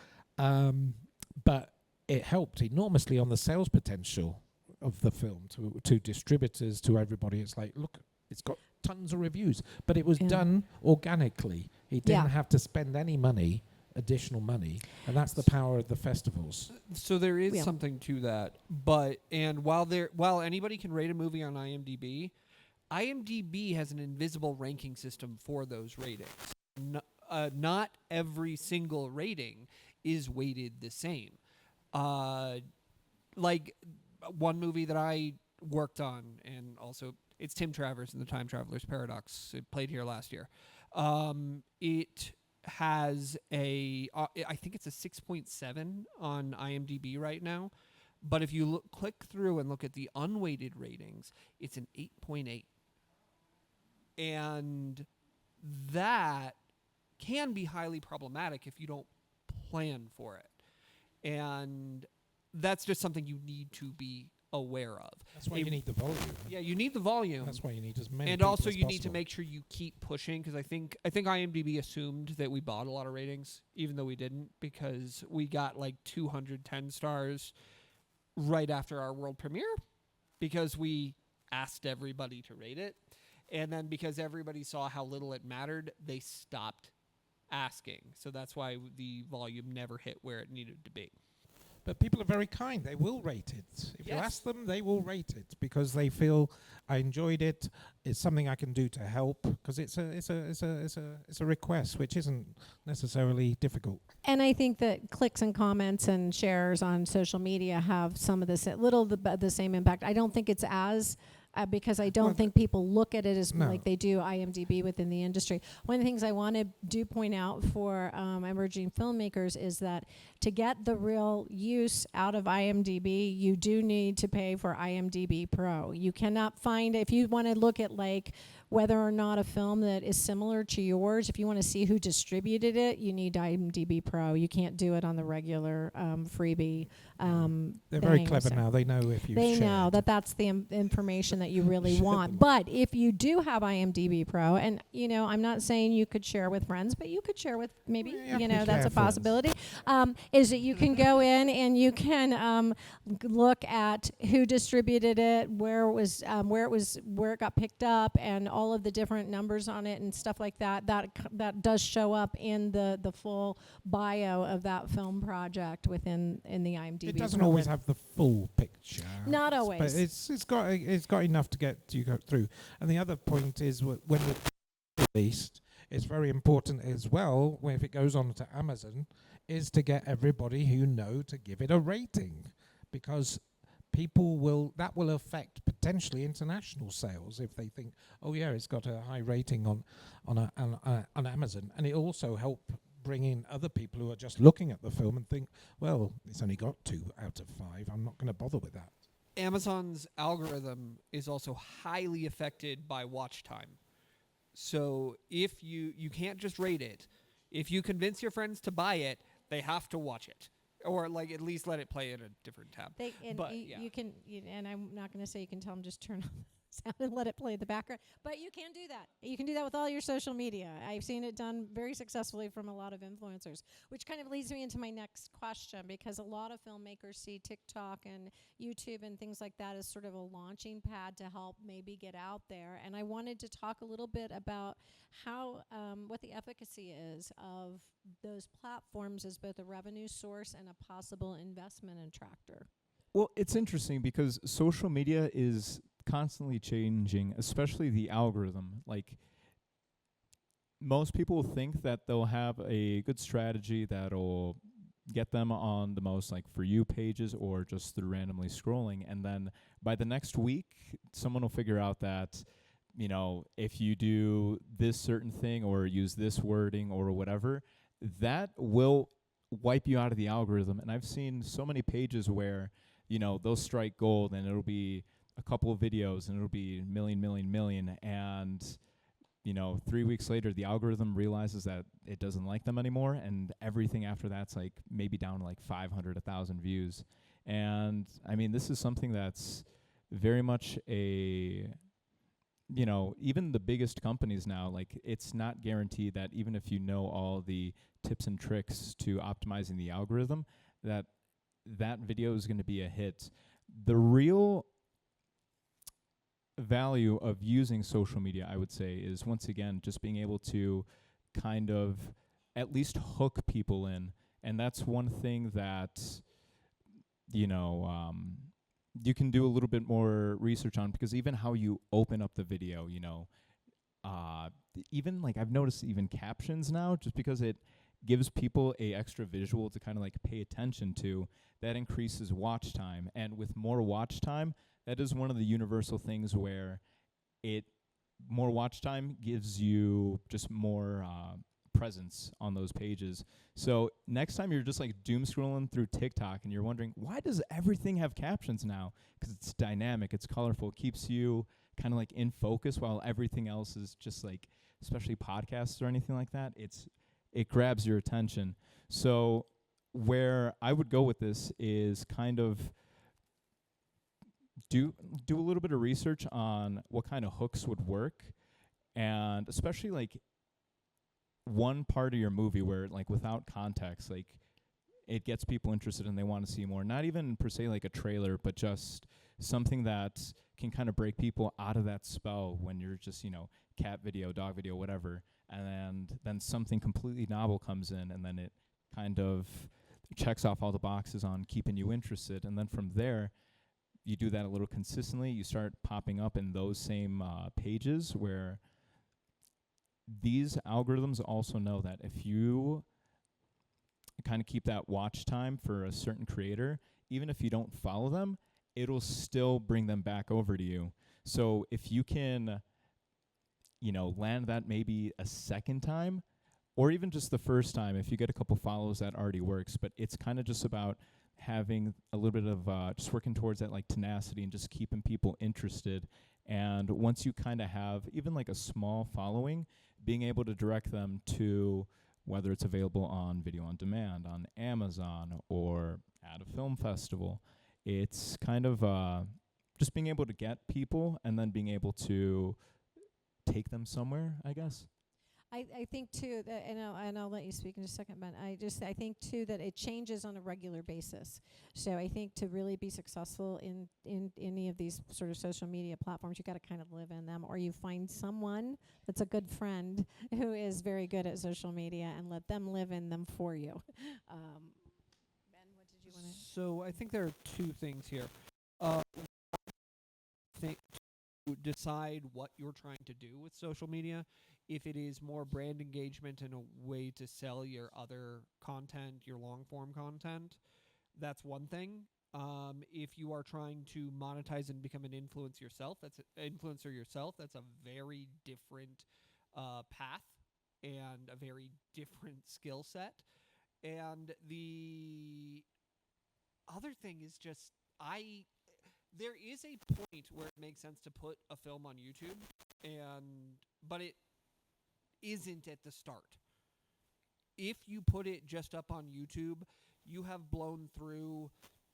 But it helped enormously on the sales potential of the film to distributors, to everybody. It's like, look, it's got tons of reviews, but it was done organically. He didn't have to spend any money, additional money, and that's the power of the festivals. So there is something to that, and while anybody can rate a movie on IMDb, IMDb has an invisible ranking system for those ratings. Not every single rating is weighted the same. Like one movie that I worked on, and also it's Tim Travers in The Time Traveler's Paradox. It played here last year. It has I think it's a 6.7 on IMDb right now. But if you click through and look at the unweighted ratings, it's an 8.8. And that can be highly problematic if you don't plan for it. And that's just something you need to be aware of. That's why you need the volume. Yeah, you need the volume. That's why you need as many. And people also as you need to possible. make sure you keep pushing, because I think IMDb assumed that we bought a lot of ratings, even though we didn't, because we got like 210 stars right after our world premiere, because we asked everybody to rate it. And then because everybody saw how little it mattered, they stopped asking. So that's why the volume never hit where it needed to be. But people are very kind. They will rate it. If you ask them, they will rate it because they feel I enjoyed it. It's something I can do to help, because it's a request which isn't necessarily difficult. And I think that clicks and comments and shares on social media have some of the same impact. I don't think it's as because I don't think people look at it as like they do IMDb within the industry. One of the things I want to point out for emerging filmmakers is that to get the real use out of IMDb, you do need to pay for IMDb Pro. You cannot find, if you want to look at like whether or not a film that is similar to yours, if you want to see who distributed it, you need IMDb Pro. You can't do it on the regular freebie. They're very clever now. They know if you They know that that's the information that you really want. But if you do have IMDb Pro, and I'm not saying you could share with friends, but you could share with maybe that's a possibility. Is that you can go in and you can look at who distributed it, where it got picked up, and all of the different numbers on it and stuff like that. That does show up in the full bio of that film project in the IMDb. It doesn't always have the full picture. Not always, but it's got enough to get you go through. And the other point is when it's released, it's very important as well, if it goes on to Amazon, is to get everybody who know to give it a rating, because that will affect potentially international sales if they think, oh yeah, it's got a high rating on Amazon, and it also help bring in other people who are just looking at the film and think, well, it's only got 2 out of 5. I'm not going to bother with that. Amazon's algorithm is also highly affected by watch time. So if you can't just rate it. If you convince your friends to buy it, they have to watch it, or like at least let it play in a different tab. You can, and I'm not going to say you can tell them just turn on the sound and let it play in the background, but you can do that. You can do that with all your social media. I've seen it done very successfully from a lot of influencers, which kind of leads me into my next question, because a lot of filmmakers see TikTok and YouTube and things like that as sort of a launching pad to help maybe get out there. And I wanted to talk a little bit about how what the efficacy is of those platforms as both a revenue source and a possible investment attractor. Well, it's interesting because social media is constantly changing, especially the algorithm. Like, most people think that they'll have a good strategy that'll get them on the most like For You pages or just through randomly scrolling, and then by the next week someone will figure out that if you do this certain thing or use this wording or whatever, that will wipe you out of the algorithm. And I've seen so many pages where they'll strike gold and it'll be a couple of videos and it'll be million, and 3 weeks later the algorithm realizes that it doesn't like them anymore, and everything after that's like maybe down to like 500, 1,000 views. And I mean, this is something that's very much even the biggest companies now, like, it's not guaranteed that even if you know all the tips and tricks to optimizing the algorithm, that video is going to be a hit. The real value of using social media, I would say, is once again just being able to kind of at least hook people in. And that's one thing that, you know, you can do a little bit more research on, because even how you open up the video, you know, even like I've noticed even captions now, just because it gives people a extra visual to kind of like pay attention to, that increases watch time. And with more watch time, that is one of the universal things where more watch time gives you just more presence on those pages. So next time you're just like doom scrolling through TikTok and you're wondering, why does everything have captions now? Because it's dynamic, it's colorful, it keeps you kind of like in focus, while everything else is just like, especially podcasts or anything like that, it grabs your attention. So where I would go with this is kind of do a little bit of research on what kind of hooks would work, and especially like one part of your movie where like without context, like it gets people interested and they want to see more. Not even per se like a trailer, but just something that can kind of break people out of that spell when you're just, you know, cat video, dog video, whatever. And then something completely novel comes in, and then it kind of checks off all the boxes on keeping you interested. And then from there, you do that a little consistently, you start popping up in those same pages, where these algorithms also know that if you kind of keep that watch time for a certain creator, even if you don't follow them, it'll still bring them back over to you. So if you can, you know, land that maybe a second time, or even just the first time, if you get a couple follows, that already works. But it's kind of just about having a little bit of just working towards that like tenacity and just keeping people interested. And once you kind of have even like a small following, being able to direct them to whether it's available on video on demand, on Amazon, or at a film festival, it's kind of just being able to get people and then being able to take them somewhere, I guess. I think too that, and I'll let you speak in just a second, but I think too that it changes on a regular basis. So I think to really be successful in any of these sort of social media platforms, you got to kind of live in them, or you find someone that's a good friend who is very good at social media and let them live in them for you. Ben, what did you want to? So I think there are two things here. Think to decide what you're trying to do with social media. If it is more brand engagement and a way to sell your other content, your long form content, that's one thing. If you are trying to monetize and become an influencer yourself, that's a very different path and a very different skill set. And the other thing is just there is a point where it makes sense to put a film on YouTube, but it isn't at the start. If you put it just up on YouTube, you have blown through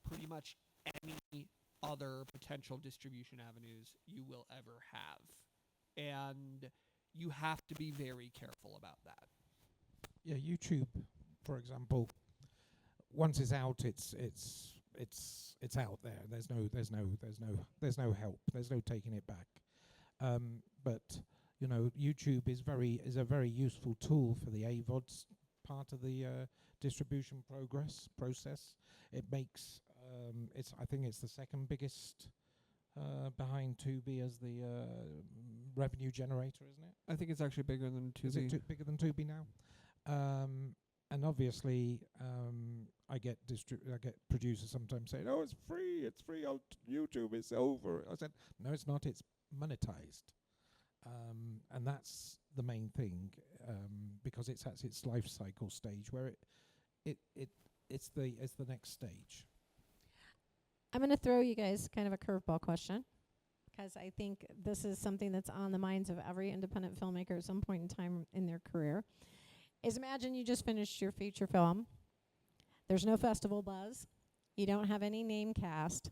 pretty much any other potential distribution avenues you will ever have. And you have to be very careful about that. Yeah, YouTube, for example, once it's out, it's out there. There's no help. There's no taking it back. But you know, YouTube is a very useful tool for the AVODs part of the distribution process. It makes I think it's the second biggest behind Tubi as the revenue generator, isn't it? I think it's actually bigger than Tubi. Is it bigger than Tubi now? And obviously, I get producers sometimes saying, "Oh, it's free on YouTube. It's over." I said, "No, it's not. It's monetized." And that's the main thing, because it's at its life cycle stage where it's the next stage. I'm going to throw you guys kind of a curveball question, because I think this is something that's on the minds of every independent filmmaker at some point in time in their career. Is imagine you just finished your feature film. There's no festival buzz. You don't have any name cast.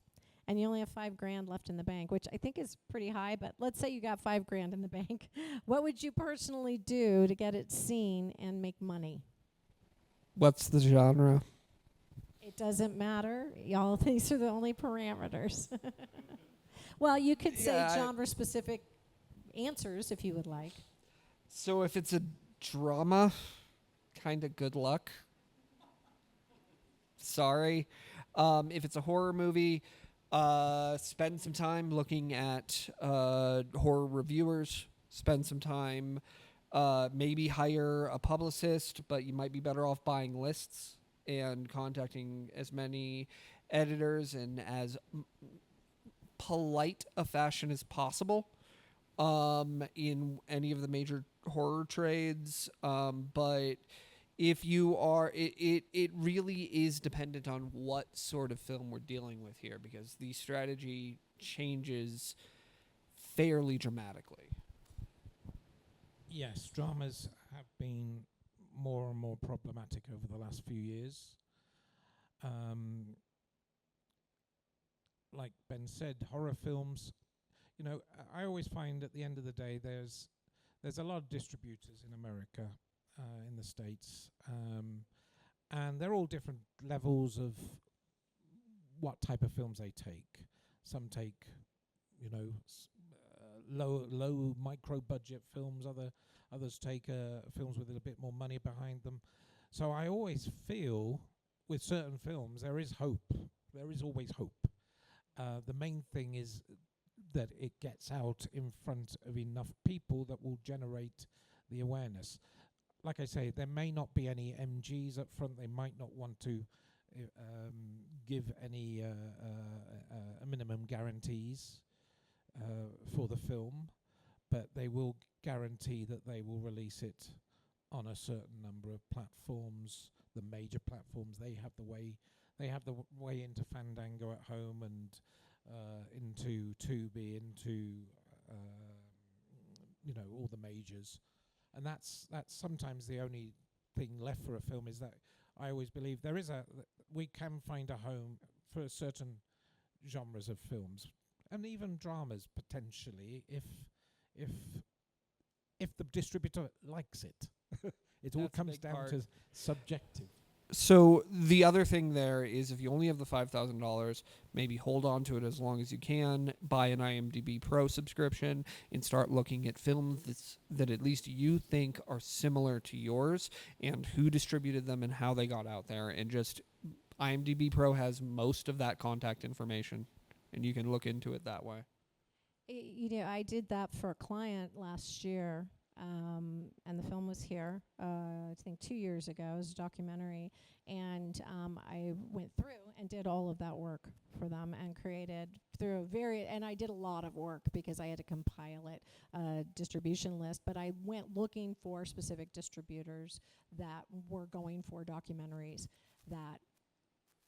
And you only have $5,000 left in the bank, which I think is pretty high, but let's say you got $5,000 in the bank. What would you personally do to get it seen and make money? What's the genre? It doesn't matter. Y'all, these are the only parameters. Well, you could say Yeah, genre-specific answers if you would like. So if it's a drama, kind of good luck. Sorry. If it's a horror movie, spend some time looking at horror reviewers. Spend some time, maybe hire a publicist, but you might be better off buying lists and contacting as many editors in as polite a fashion as possible in any of the major horror trades. But if you are, it really is dependent on what sort of film we're dealing with here, because the strategy changes fairly dramatically. Yes, dramas have been more and more problematic over the last few years. Like Ben said, horror films. You know, I always find at the end of the day, there's a lot of distributors in America, in the States, and they're all different levels of what type of films they take. Some take, you know, low micro budget films. Others take films with a bit more money behind them. So I always feel with certain films there is hope. There is always hope. The main thing is that it gets out in front of enough people that will generate the awareness. Like I say, there may not be any MGs up front. They might not want to give any minimum guarantees for the film, but they will guarantee that they will release it on a certain number of platforms. The major platforms, they have the way into Fandango at home and into Tubi, into all the majors, and that's sometimes the only thing left for a film. Is that I always believe we can find a home for certain genres of films and even dramas potentially if the distributor likes it. It all That's a comes big down part. to subjective. So the other thing there is, if you only have the $5,000, maybe hold on to it as long as you can. Buy an IMDb Pro subscription and start looking at films that at least you think are similar to yours, and who distributed them and how they got out there. And just IMDb Pro has most of that contact information, and you can look into it that way. I did that for a client last year, and the film was here, I think 2 years ago. It was a documentary, and I went through and did all of that work for them and created and I did a lot of work because I had to compile it, distribution list, but I went looking for specific distributors that were going for documentaries that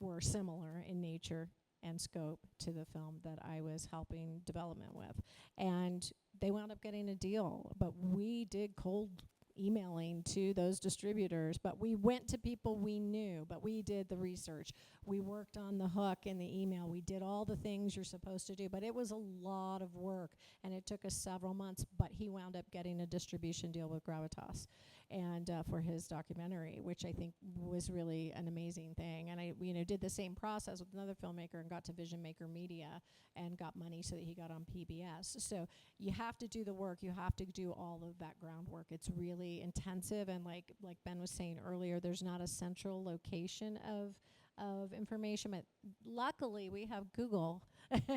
were similar in nature and scope to the film that I was helping development with. And they wound up getting a deal, but we did cold emailing to those distributors, but we went to people we knew, but we did the research. We worked on the hook in the email. We did all the things you're supposed to do, but it was a lot of work, and it took us several months, but he wound up getting a distribution deal with Gravitas and for his documentary, which I think was really an amazing thing. And I did the same process with another filmmaker and got to Vision Maker Media and got money so that he got on PBS. So you have to do the work. You have to do all of that groundwork. It's really intensive, and like Ben was saying earlier, there's not a central location of information, but luckily we have Google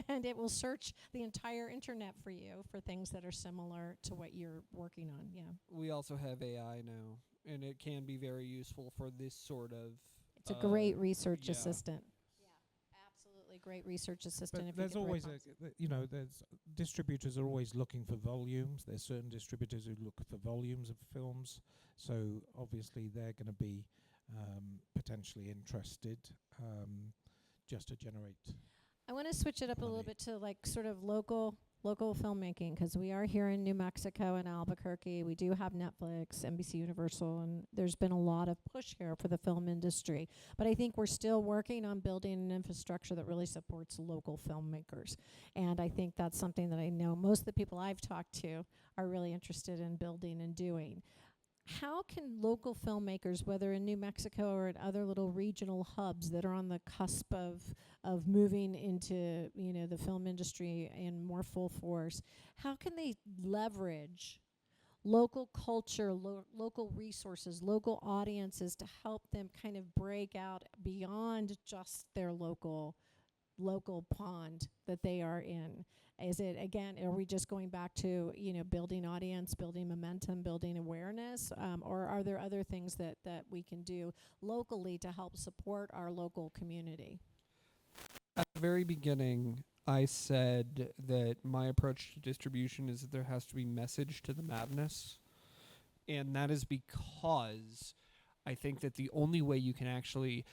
and it will search the entire internet for you for things that are similar to what you're working on. Yeah. We also have AI now, and it can be very useful for this sort of. It's a great research yeah. assistant. Yeah, absolutely great research assistant. But if there's you get the right always there's distributors are always looking for volumes. There's certain distributors who look for volumes of films, so obviously they're going to be potentially interested, just to generate. I want to switch it up a little money. bit to like sort of local filmmaking, because we are here in New Mexico and Albuquerque. We do have Netflix, NBC Universal, and there's been a lot of push here for the film industry. But I think we're still working on building an infrastructure that really supports local filmmakers. And I think that's something that I know most of the people I've talked to are really interested in building and doing. how can local filmmakers, whether in New Mexico or at other little regional hubs that are on the cusp of moving into, you know, the film industry in more full force, how can they leverage local culture, local resources, local audiences to help them kind of break out beyond just their local pond that they are in? Is it, again, are we just going back to, you know, building audience, building momentum, building awareness, or are there other things that we can do locally to help support our local community? At the very beginning, I said that my approach to distribution is that there has to be message to the madness. And that is because I think that the only way you can actually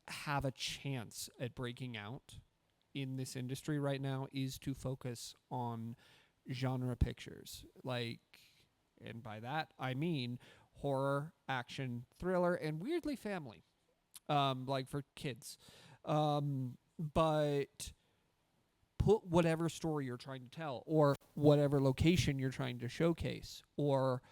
have a chance at breaking out in this industry right now is to focus on genre pictures. Like, and by that I mean horror, action, thriller, and weirdly family, like for kids. But put whatever story you're trying to tell, or whatever location you're trying to showcase, or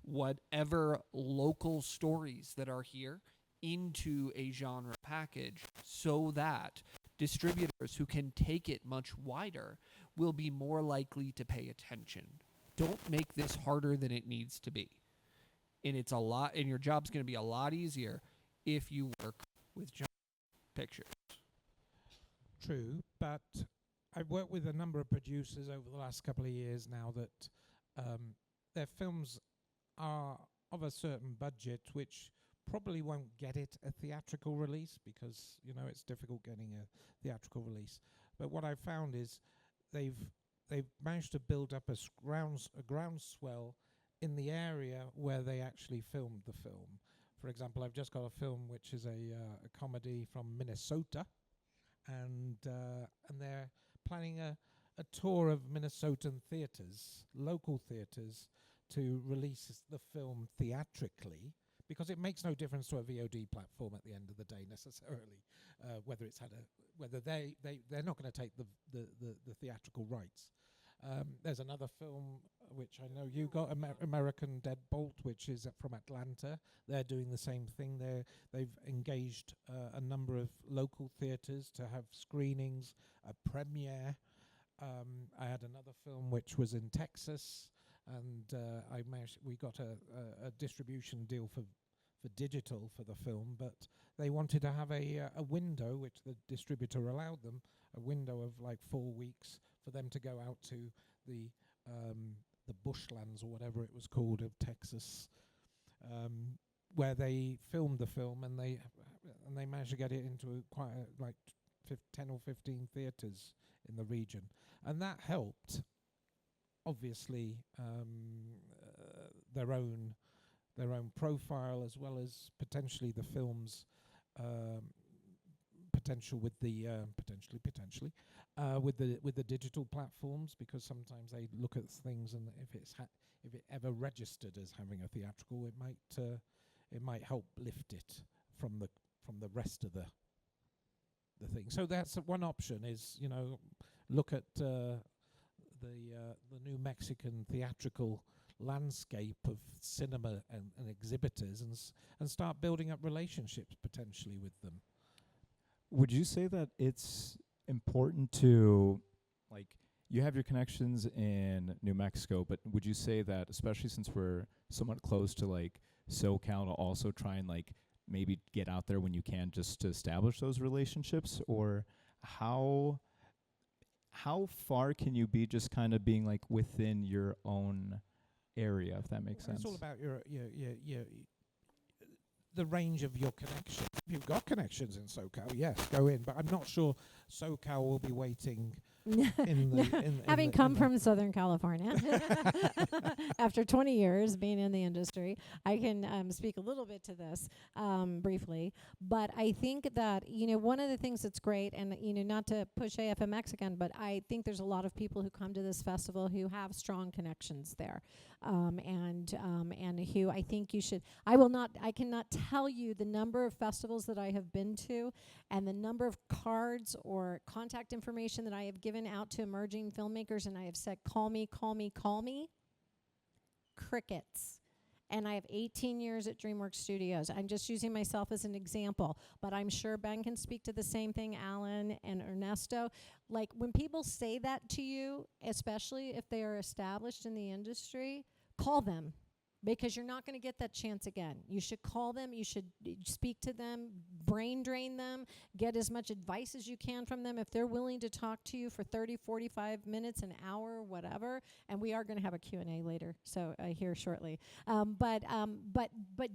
whatever local stories that are here into a genre package, so that distributors who can take it much wider will be more likely to pay attention. Don't make this harder than it needs to be. And it's a lot, and your job's going to be a lot easier if you work with genre pictures. True, but I've worked with a number of producers over the last couple of years now that their films are of a certain budget, which probably won't get it a theatrical release because, you know, it's difficult getting a theatrical release. But what I've found is they've managed to build up a groundswell in the area where they actually filmed the film. For example, I've just got a film which is a comedy from Minnesota, and they're planning a tour of Minnesotan theatres, local theatres, to release the film theatrically, because it makes no difference to a VOD platform at the end of the day necessarily, whether it's had whether they're not going to take the theatrical rights. There's another film which I know you got, American Deadbolt, which is from Atlanta. They're doing the same thing. They've engaged a number of local theatres to have screenings, a premiere. I had another film which was in Texas, and we got a distribution deal for digital for the film, but they wanted to have a window, which the distributor allowed them, a window of like 4 weeks for them to go out to the bushlands or whatever it was called of Texas, where they filmed the film, and they managed to get it into quite 10 or 15 theatres in the region, and that helped obviously their own profile, as well as potentially the film's potential with the potentially with the digital platforms, because sometimes they look at things, and if it ever registered as having a theatrical, it might help lift it from the rest of the thing. So that's one option, is, you know, look at the New Mexican theatrical landscape of cinema and exhibitors, and start building up relationships potentially with them. Would you say that it's important to, like, you have your connections in New Mexico, but would you say that, especially since we're somewhat close to like SoCal, to also try and like maybe get out there when you can, just to establish those relationships? Or how far can you be just kind of being like within your own area, if that makes sense? It's all about your the range of your connections. If you've got connections in SoCal, yes, go in. But I'm not sure SoCal will be waiting having come from Southern California after 20 years being in the industry, I can speak a little bit to this briefly. But I think that, you know, one of the things that's great, and, you know, not to push AFMX again, but I think there's a lot of people who come to this festival who have strong connections there, and who I think you should. I cannot tell you the number of festivals that I have been to, and the number of cards or contact information that I have given out to emerging filmmakers, and I have said, call me. Crickets. And I have 18 years at DreamWorks Studios. I'm just using myself as an example, but I'm sure Ben can speak to the same thing, Alan and Ernesto. Like, when people say that to you, especially if they are established in the industry, call them, because you're not going to get that chance again. You should call them, you should speak to them, brain drain them, get as much advice as you can from them. If they're willing to talk to you for 30, 45 minutes, an hour, whatever, and we are going to have a Q&A later, so here shortly. But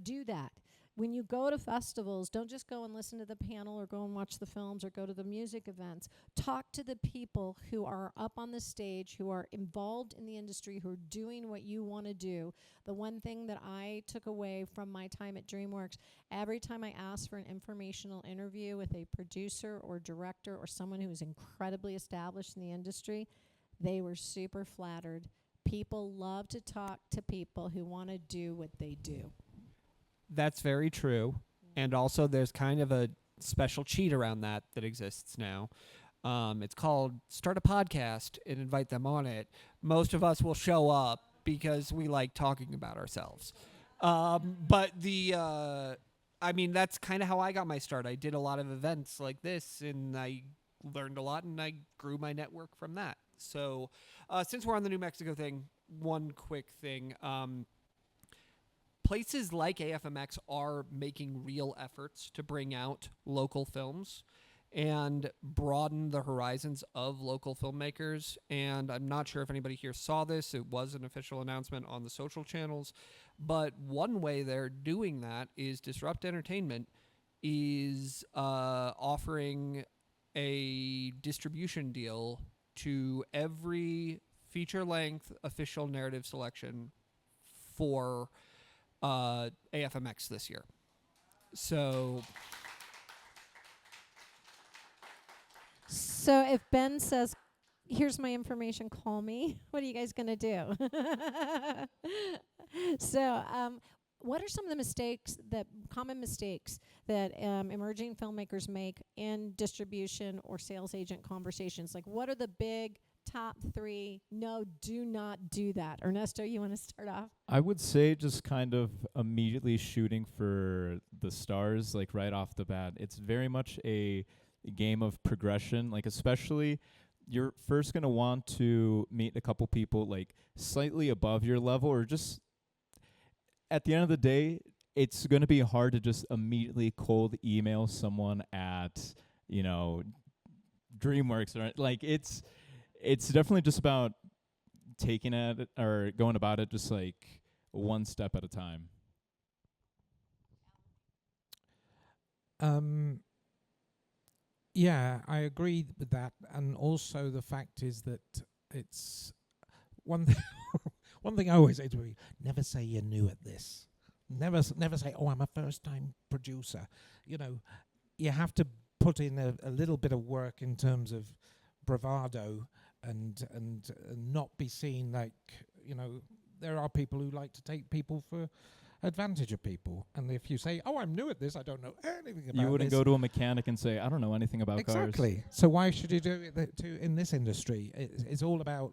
do that. When you go to festivals, don't just go and listen to the panel or go and watch the films or go to the music events. Talk to the people who are up on the stage, who are involved in the industry, who are doing what you want to do. The one thing that I took away from my time at DreamWorks, every time I asked for an informational interview with a producer or director or someone who was incredibly established in the industry, they were super flattered. People love to talk to people who want to do what they do. That's very true. And also there's kind of a special cheat around that exists now. It's called Start a Podcast and invite them on it. Most of us will show up because we like talking about ourselves. But I mean, that's kind of how I got my start. I did a lot of events like this, and I learned a lot, and I grew my network from that. So since we're on the New Mexico thing, one quick thing. Places like AFMX are making real efforts to bring out local films and broaden the horizons of local filmmakers. And I'm not sure if anybody here saw this. It was an official announcement on the social channels. But one way they're doing that is Disrupt Entertainment is offering a distribution deal to every feature-length official narrative selection for AFMX this year. So if Ben says, here's my information, call me, what are you guys going to do? What are some of the common mistakes that emerging filmmakers make in distribution or sales agent conversations? Like, what are the big top 3? No, do not do that. Ernesto, you want to start off? I would say just kind of immediately shooting for the stars, like right off the bat. It's very much a game of progression, like especially you're first going to want to meet a couple people like slightly above your level, or just at the end of the day, it's going to be hard to just immediately cold email someone at, DreamWorks, or like it's definitely just about taking it or going about it just like one step at a time. Yeah, I agree with that. And also the fact is that it's one thing. One thing I always say to me: never say you're new at this. Never say, "Oh, I'm a first-time producer." You have to put in a little bit of work in terms of bravado and not be seen like, there are people who like to take people for advantage of people. And if you say, "Oh, I'm new at this, I don't know anything about this," you wouldn't go to a mechanic and say, "I don't know anything about cars." Exactly. So why should you do it in this industry? It's all about,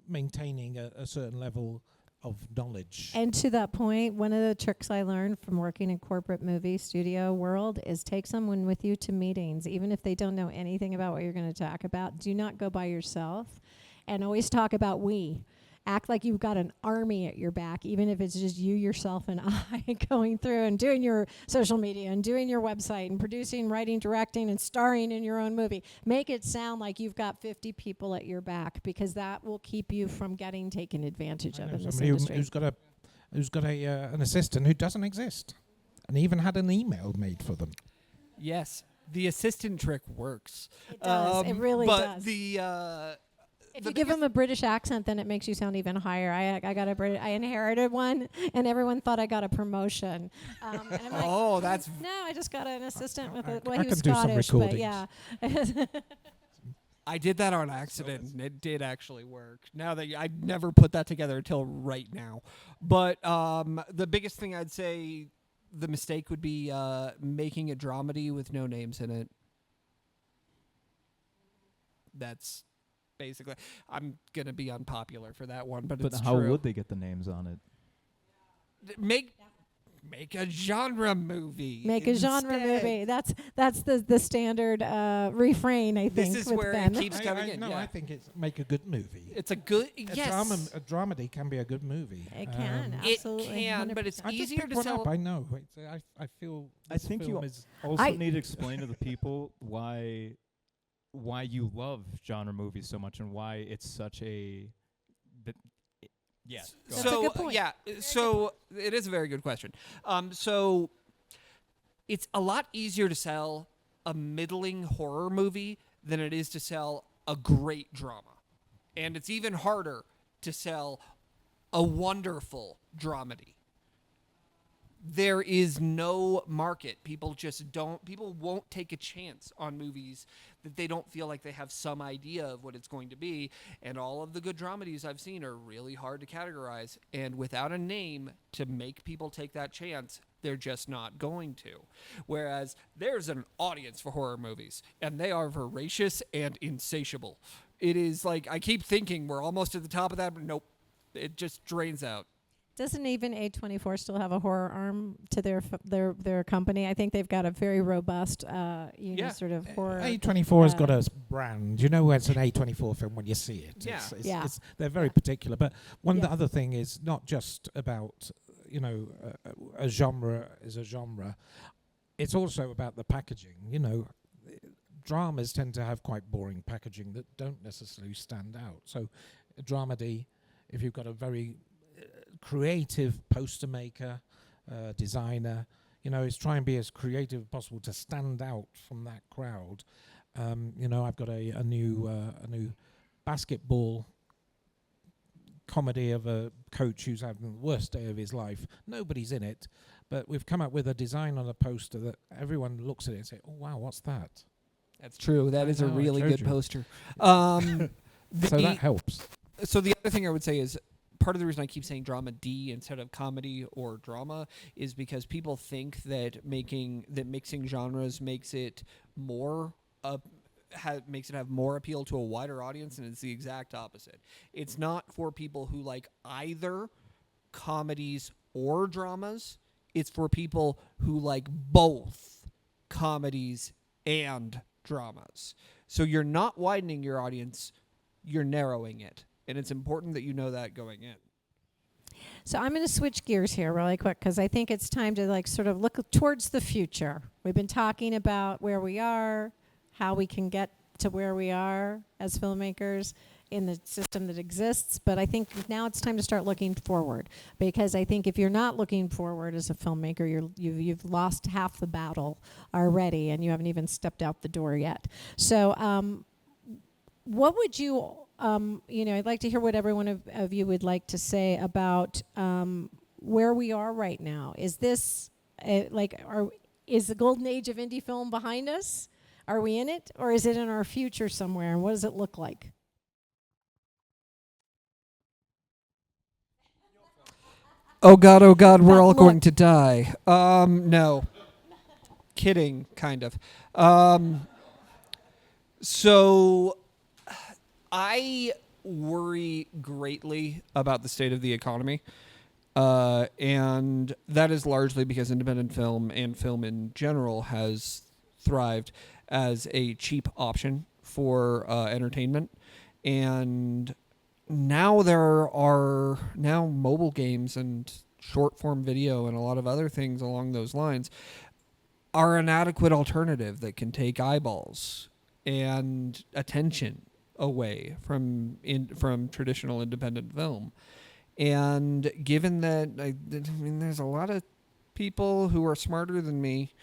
maintaining a certain level of knowledge. And to that point, one of the tricks I learned from working in corporate movie studio world is take someone with you to meetings, even if they don't know anything about what you're going to talk about. Do not go by yourself, and always talk about we. Act like you've got an army at your back, even if it's just you, yourself, and I going through and doing your social media and doing your website and producing, writing, directing, and starring in your own movie. Make it sound like you've got 50 people at your back, because that will keep you from getting taken advantage of in this industry. Who's got an assistant who doesn't exist, and even had an email made for them. Yes, the assistant trick works. It does. It really does. But if you give them a British accent, then it makes you sound even higher. I inherited one, and everyone thought I got a promotion. And I'm like, oh, that's no, I just got an assistant with I he was can do some Scottish, but recordings. yeah. I did that on accident, and it did actually work. Now that I never put that together until right now. But the biggest thing I'd say, the mistake would be making a dramedy with no names in it. That's basically, I'm gonna be unpopular for that one, but it's how true. would they get the names on it? make a genre movie. Make a genre instead. movie. That's the standard refrain, I think. This is with where Ben. it keeps coming in. No, yeah. I think it's make a good movie. It's a good yes. A dramedy can be a good movie. It can, It absolutely. can, but it's 100%. I just easier picked to one sell. up. I know. I feel. I this think film you is also I- need to explain to the people why you love genre movies so much and why it's such a. Yeah. go That's a ahead. good point. Yeah, so it is a very good question. So it's a lot easier to sell a middling horror movie than it is to sell a great drama. And it's even harder to sell a wonderful dramedy. There is no market. People won't take a chance on movies that they don't feel like they have some idea of what it's going to be. And all of the good dramedies I've seen are really hard to categorize. And without a name to make people take that chance, they're just not going to. Whereas there's an audience for horror movies, and they are voracious and insatiable. It is like, I keep thinking we're almost at the top of that, but nope. It just drains out. Doesn't even A24 still have a horror arm to their company? I think they've got a very robust, sort of horror. A24 has got a brand. You know it's an A24 film when you see it. Yeah. They're very particular. But Yeah. the other thing is not just about, a genre is a genre. It's also about the packaging. Dramas tend to have quite boring packaging that don't necessarily stand out. So a dramedy, if you've got a very creative poster maker, designer, is try and be as creative as possible to stand out from that crowd. I've got a new basketball comedy of a coach who's having the worst day of his life. Nobody's in it, but we've come up with a design on a poster that everyone looks at it and say, "Oh wow, what's that?" That's true. That I is a know, I really showed good you. poster. So that helps. So the other thing I would say is part of the reason I keep saying drama D instead of comedy or drama is because people think that mixing genres makes it more makes it have more appeal to a wider audience, and it's the exact opposite. It's not for people who like either comedies or dramas. It's for people who like both comedies and dramas. So you're not widening your audience, you're narrowing it. And it's important that you know that going in. So I'm going to switch gears here really quick because I think it's time to sort of look towards the future. We've been talking about where we are, how we can get to where we are as filmmakers in the system that exists. But I think now it's time to start looking forward, because I think if you're not looking forward as a filmmaker, you've lost half the battle already, and you haven't even stepped out the door yet. So what would you I'd like to hear what every one of you would like to say about where we are right now. Is this is the golden age of indie film behind us? Are we in it, or is it in our future somewhere? And what does it look like? Oh God, we're all Look. going to die. No. Kidding, kind of. So I worry greatly about the state of the economy. And that is largely because independent film and film in general has thrived as a cheap option for entertainment. And now there are mobile games and short form video and a lot of other things along those lines are an adequate alternative that can take eyeballs and attention away from traditional independent film. And given that, there's a lot of people who are smarter than me,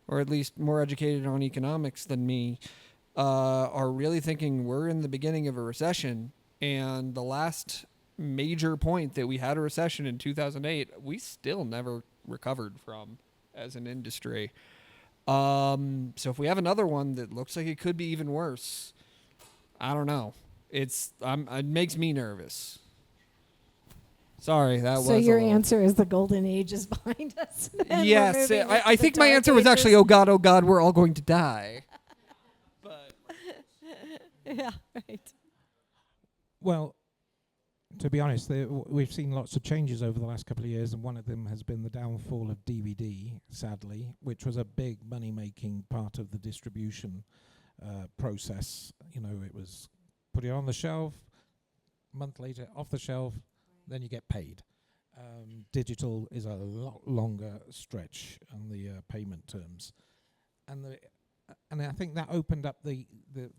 or at least more educated on economics than me, are really thinking we're in the beginning of a recession. And the last major point that we had a recession in 2008, we still never recovered from as an industry. So if we have another one that looks like it could be even worse, I don't know. It makes me nervous. Sorry, that was. So your answer is the golden age is behind us. and Yes, we're moving I into think the my dark answer was actually, ages. oh God, we're all going to die. But Yeah, right. Well, to be honest, we've seen lots of changes over the last couple of years, and one of them has been the downfall of DVD, sadly, which was a big money-making part of the distribution process. You know, it was put it on the shelf, a month later off the shelf, then you get paid. Digital is a lot longer stretch on the payment terms, and I think that opened up the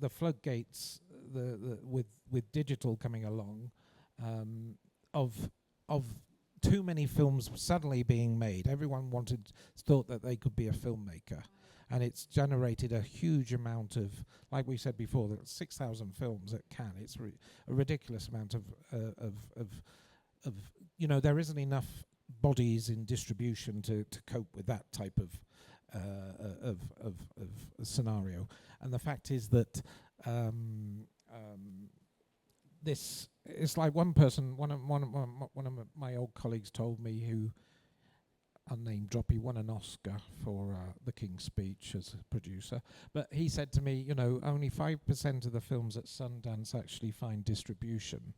floodgates with digital coming along, of too many films suddenly being made. Everyone thought that they could be a filmmaker, and it's generated a huge amount of, like we said before, that 6,000 films at Cannes. It's a ridiculous amount of you know, there isn't enough bodies in distribution to cope with that type of scenario. And the fact is that this, it's like one of my old colleagues told me, who, unnamed drop, he won an Oscar for The King's Speech as a producer, but he said to me, you know, only 5% of the films at Sundance actually find distribution,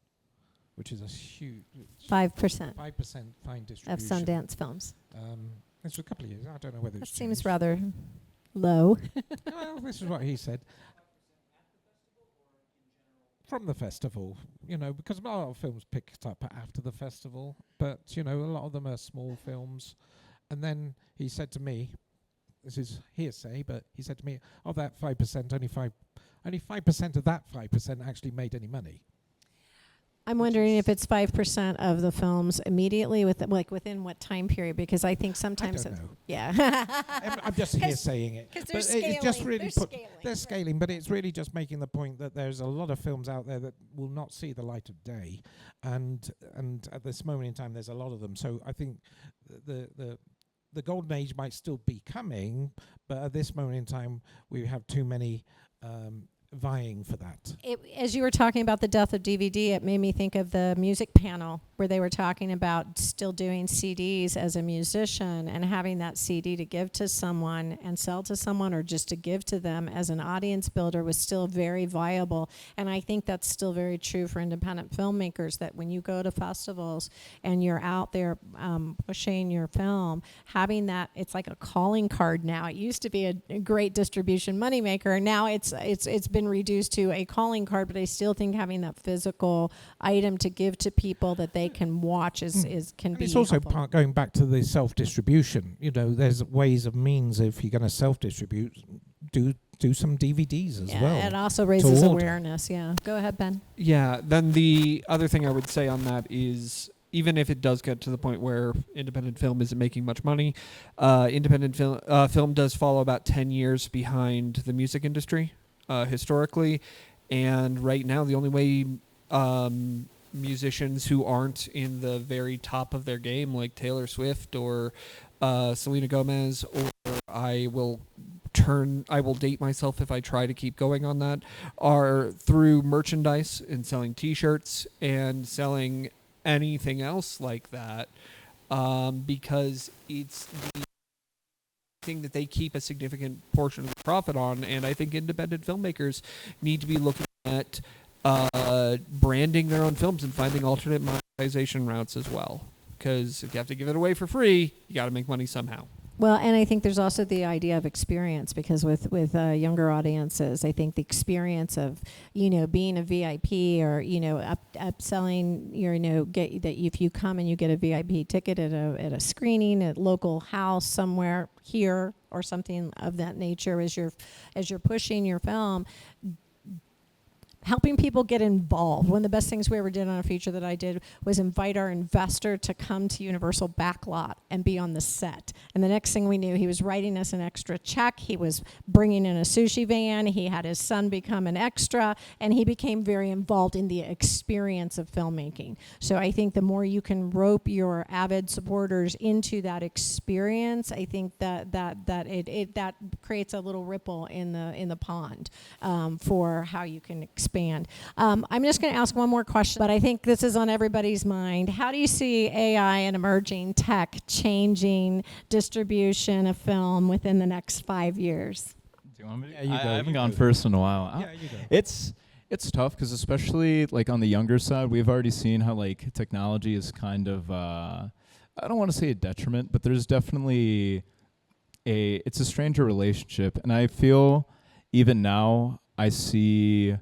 which is a huge 5% 5% find distribution of Sundance films. It's a couple of years. I don't know whether That it's seems changed. rather low. Well, this is what he said. From the festival, you know, because a lot of films picked up after the festival, but, you know, a lot of them are small films. And then he said to me, this is hearsay, but he said to me, of that 5%, only 5% of that 5% actually made any money. I'm wondering if it's 5% of the films immediately, within what time period? Because I think sometimes, I don't know. yeah. I'm just here saying it. Because But they're it's just scaling, really they're scaling, but it's really just making the point that there's a lot of films out there that will not see the light of day, and at this moment in time, there's a lot of them. So I think the golden age might still be coming, but at this moment in time, we have too many vying for that. As you were talking about the death of DVD, it made me think of the music panel where they were talking about still doing CDs as a musician, and having that CD to give to someone and sell to someone, or just to give to them as an audience builder, was still very viable. And I think that's still very true for independent filmmakers, that when you go to festivals and you're out there pushing your film, having that, it's like a calling card now. It used to be a great distribution moneymaker, and now it's been reduced to a calling card, but I still think having that physical item to give to people that they can watch can And be it's also helpful. part going back to the self-distribution. You know, there's ways of means, if you're going to self-distribute, do some DVDs as well. It also raises order. awareness. Yeah, go ahead, Ben. Yeah, then the other thing I would say on that is, even if it does get to the point where independent film isn't making much money, independent film does follow about 10 years behind the music industry historically. And right now, the only way musicians who aren't in the very top of their game, like Taylor Swift or Selena Gomez, or I will date myself if I try to keep going on that, are through merchandise and selling T-shirts and selling anything else like that, because it's the thing that they keep a significant portion of the profit on. And I think independent filmmakers need to be looking at branding their own films and finding alternate monetization routes as well, because if you have to give it away for free, you got to make money somehow. Well, and I think there's also the idea of experience, because with younger audiences, I think the experience of, you know, being a VIP, or, you know, upselling your, you know, get that if you come and you get a VIP ticket at a screening at local house somewhere here or something of that nature, as you're pushing your film, helping people get involved. One of the best things we ever did on a feature that I did was invite our investor to come to Universal Backlot and be on the set. And the next thing we knew, he was writing us an extra check. He was bringing in a sushi van. He had his son become an extra, and he became very involved in the experience of filmmaking. So I think the more you can rope your avid supporters into that experience, I think that creates a little ripple in the pond for how you can expand. I'm just going to ask one more question, but I think this is on everybody's mind. How do you see AI and emerging tech changing distribution of film within the next 5 years? Do you want me to? Yeah, you go, I haven't you gone go. first in a while. Yeah, you go. It's tough because especially like on the younger side, we've already seen how like technology is kind of I don't want to say a detriment, but there's definitely it's a stranger relationship, and I feel even now I see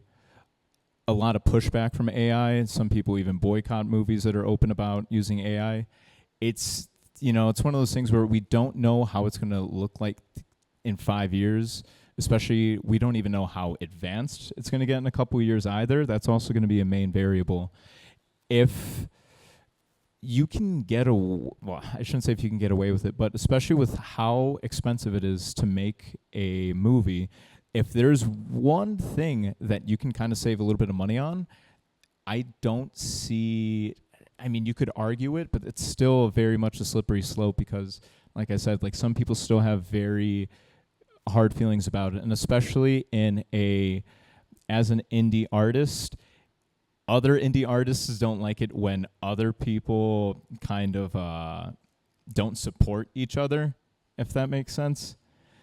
a lot of pushback from AI. Some people even boycott movies that are open about using AI. It's it's one of those things where we don't know how it's going to look like in 5 years. Especially, we don't even know how advanced it's going to get in a couple of years either. That's also going to be a main variable. If you can I shouldn't say if you can get away with it, but especially with how expensive it is to make a movie, if there's one thing that you can kind of save a little bit of money on, I don't see, I mean, you could argue it, but it's still very much a slippery slope because, like I said, like some people still have very hard feelings about it, and especially as an indie artist, other indie artists don't like it when other people kind of don't support each other, if that makes sense.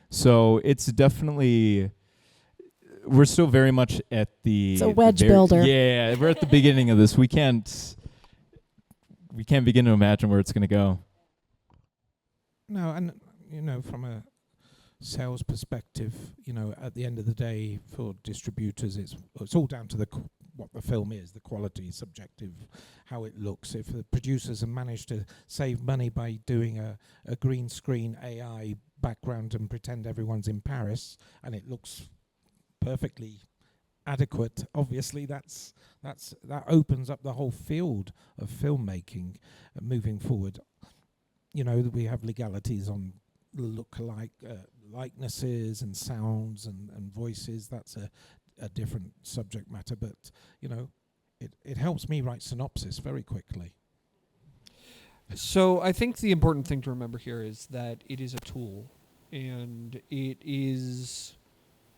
So it's definitely, we're still very much at it's a wedge builder. Yeah, we're at the beginning of this. We can't begin to imagine where it's going to go. No, and from a sales perspective, at the end of the day, for distributors, it's all down to what the film is, the quality, subjective, how it looks. If the producers have managed to save money by doing a green screen AI background and pretend everyone's in Paris, and it looks perfectly adequate, obviously that opens up the whole field of filmmaking moving forward. We have legalities on look-alike likenesses and sounds and voices. That's a different subject matter, but it helps me write synopsis very quickly. So I think the important thing to remember here is that it is a tool, and it is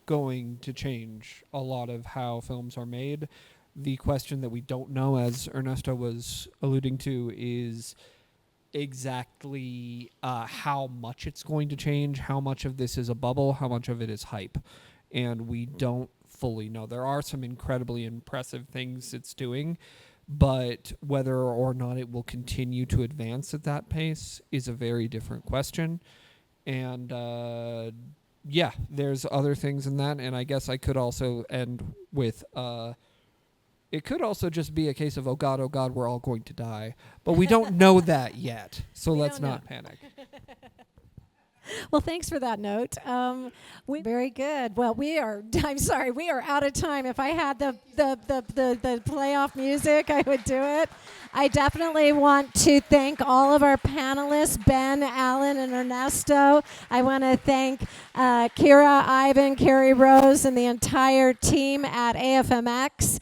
going to change a lot of how films are made. The question that we don't know, as Ernesto was alluding to, is exactly how much it's going to change, how much of this is a bubble, how much of it is hype. And we don't fully know. There are some incredibly impressive things it's doing, but whether or not it will continue to advance at that pace is a very different question. And there's other things in that. And I guess I could also end with it could also just be a case of, oh God, we're all going to die. But we don't know that yet. So let's not panic. Well, thanks for that note. Very good. Well, we are out of time. If I had the playoff music, I would do it. I definitely want to thank all of our panelists, Ben, Alan, and Ernesto. I want to thank Kira, Ivan, Carrie Rose, and the entire team at AFMX.